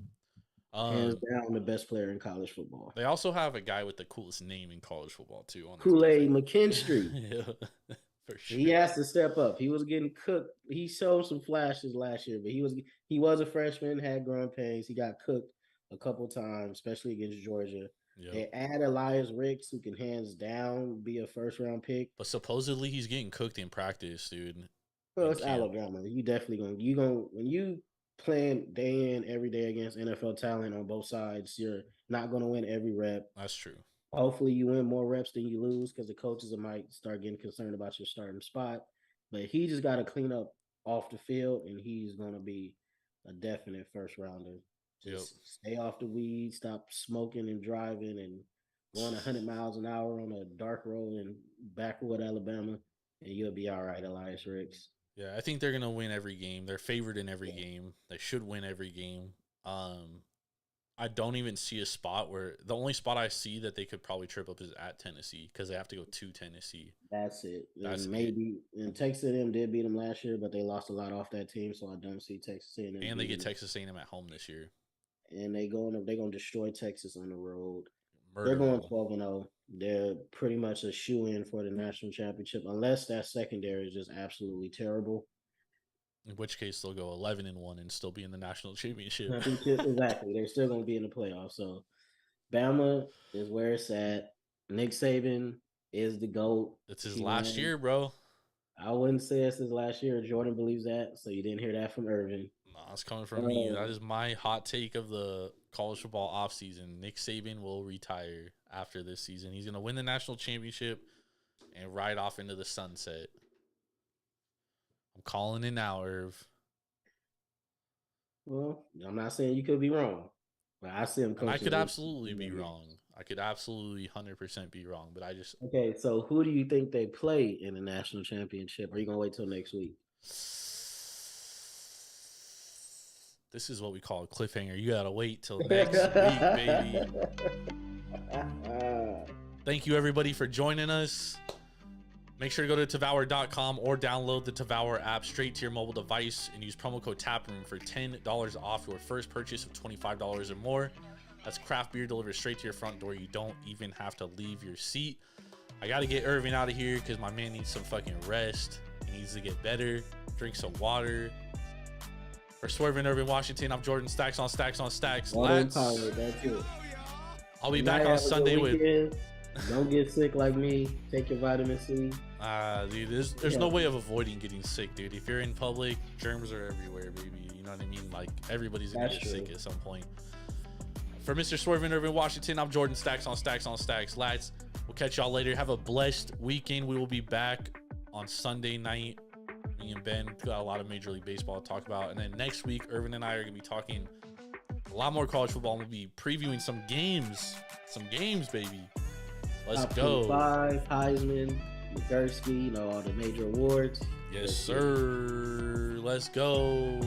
Hands down, the best player in college football. They also have a guy with the coolest name in college football too. Kool-Aid McKinstry. Yeah. For sure. He has to step up. He was getting cooked. He showed some flashes last year, but he was a freshman, had growing pains. He got cooked a couple times, especially against Georgia. Yep. They add Elias Ricks, who can hands down be a first-round pick. But supposedly he's getting cooked in practice, dude. Well, it's Alabama. You definitely when you playing day in every day against NFL talent on both sides, you're not gonna win every rep. That's true. Hopefully you win more reps than you lose because the coaches might start getting concerned about your starting spot. But he just got to clean up off the field, and he's going to be a definite first-rounder. Just stay off the weed, stop smoking and driving and going 100 miles an hour on a dark road in Backwood, Alabama, and you'll be all right, Elias Ricks. Yeah, I think they're going to win every game. They're favored in every game. They should win every game. I don't even see a spot where the only spot I see that they could probably trip up is at Tennessee because they have to go to Tennessee. That's it. That's and maybe and Texas A&M did beat them last year, but they lost a lot off that team, so I don't see Texas A&M. And they get Texas A&M at home this year. And they're gonna destroy Texas on the road. Murder They're going them. 12-0. They're pretty much a shoe-in for the national championship, unless that secondary is just absolutely terrible. In which case they'll go 11-1 and still be in the national championship. Exactly. They're still going to be in the playoffs. So Bama is where it's at. Nick Saban is the GOAT. It's his last year, bro. I wouldn't say it's his last year. Jordan believes that, so you didn't hear that from Ervin. No, it's coming from me. That is my hot take of the college football offseason. Nick Saban will retire after this season. He's going to win the national championship and ride off into the sunset. I'm calling it now, Irv. Well, I'm not saying you could be wrong, but I see him coaching. And I could absolutely be wrong. I could absolutely 100% be wrong, but I just... Okay, so who do you think they play in the national championship? Or are you going to wait till next week? This is what we call a cliffhanger. You got to wait till next week, baby. Thank you, everybody, for joining us. Make sure to go to devour.com or download the Devour app straight to your mobile device and use promo code Taproom for $10 off your first purchase of $25 or more. That's craft beer delivered straight to your front door. You don't even have to leave your seat. I got to get Ervin out of here because my man needs some fucking rest. He needs to get better, drink some water. For Swerving Ervin Washington, I'm Jordan. Stacks on stacks on stacks. Lads. That's it. I'll be back on Sunday with... Don't get sick like me. Take your vitamin C. Dude, there's no way of avoiding getting sick, dude. If you're in public, germs are everywhere, baby. You know what I mean? Like, everybody's gonna get sick at some point. For Mr. Swerving Ervin Washington, I'm Jordan. Stacks on stacks on stacks. Lads, we'll catch y'all later. Have a blessed weekend. We will be back on Sunday night. Me and Ben got a lot of Major League Baseball to talk about. And then next week, Ervin and I are gonna be talking a lot more college football. We'll be previewing some games. Some games, baby. Let's go. 5, Heisman, Gursky, all the major awards. Yes, sir. Let's go.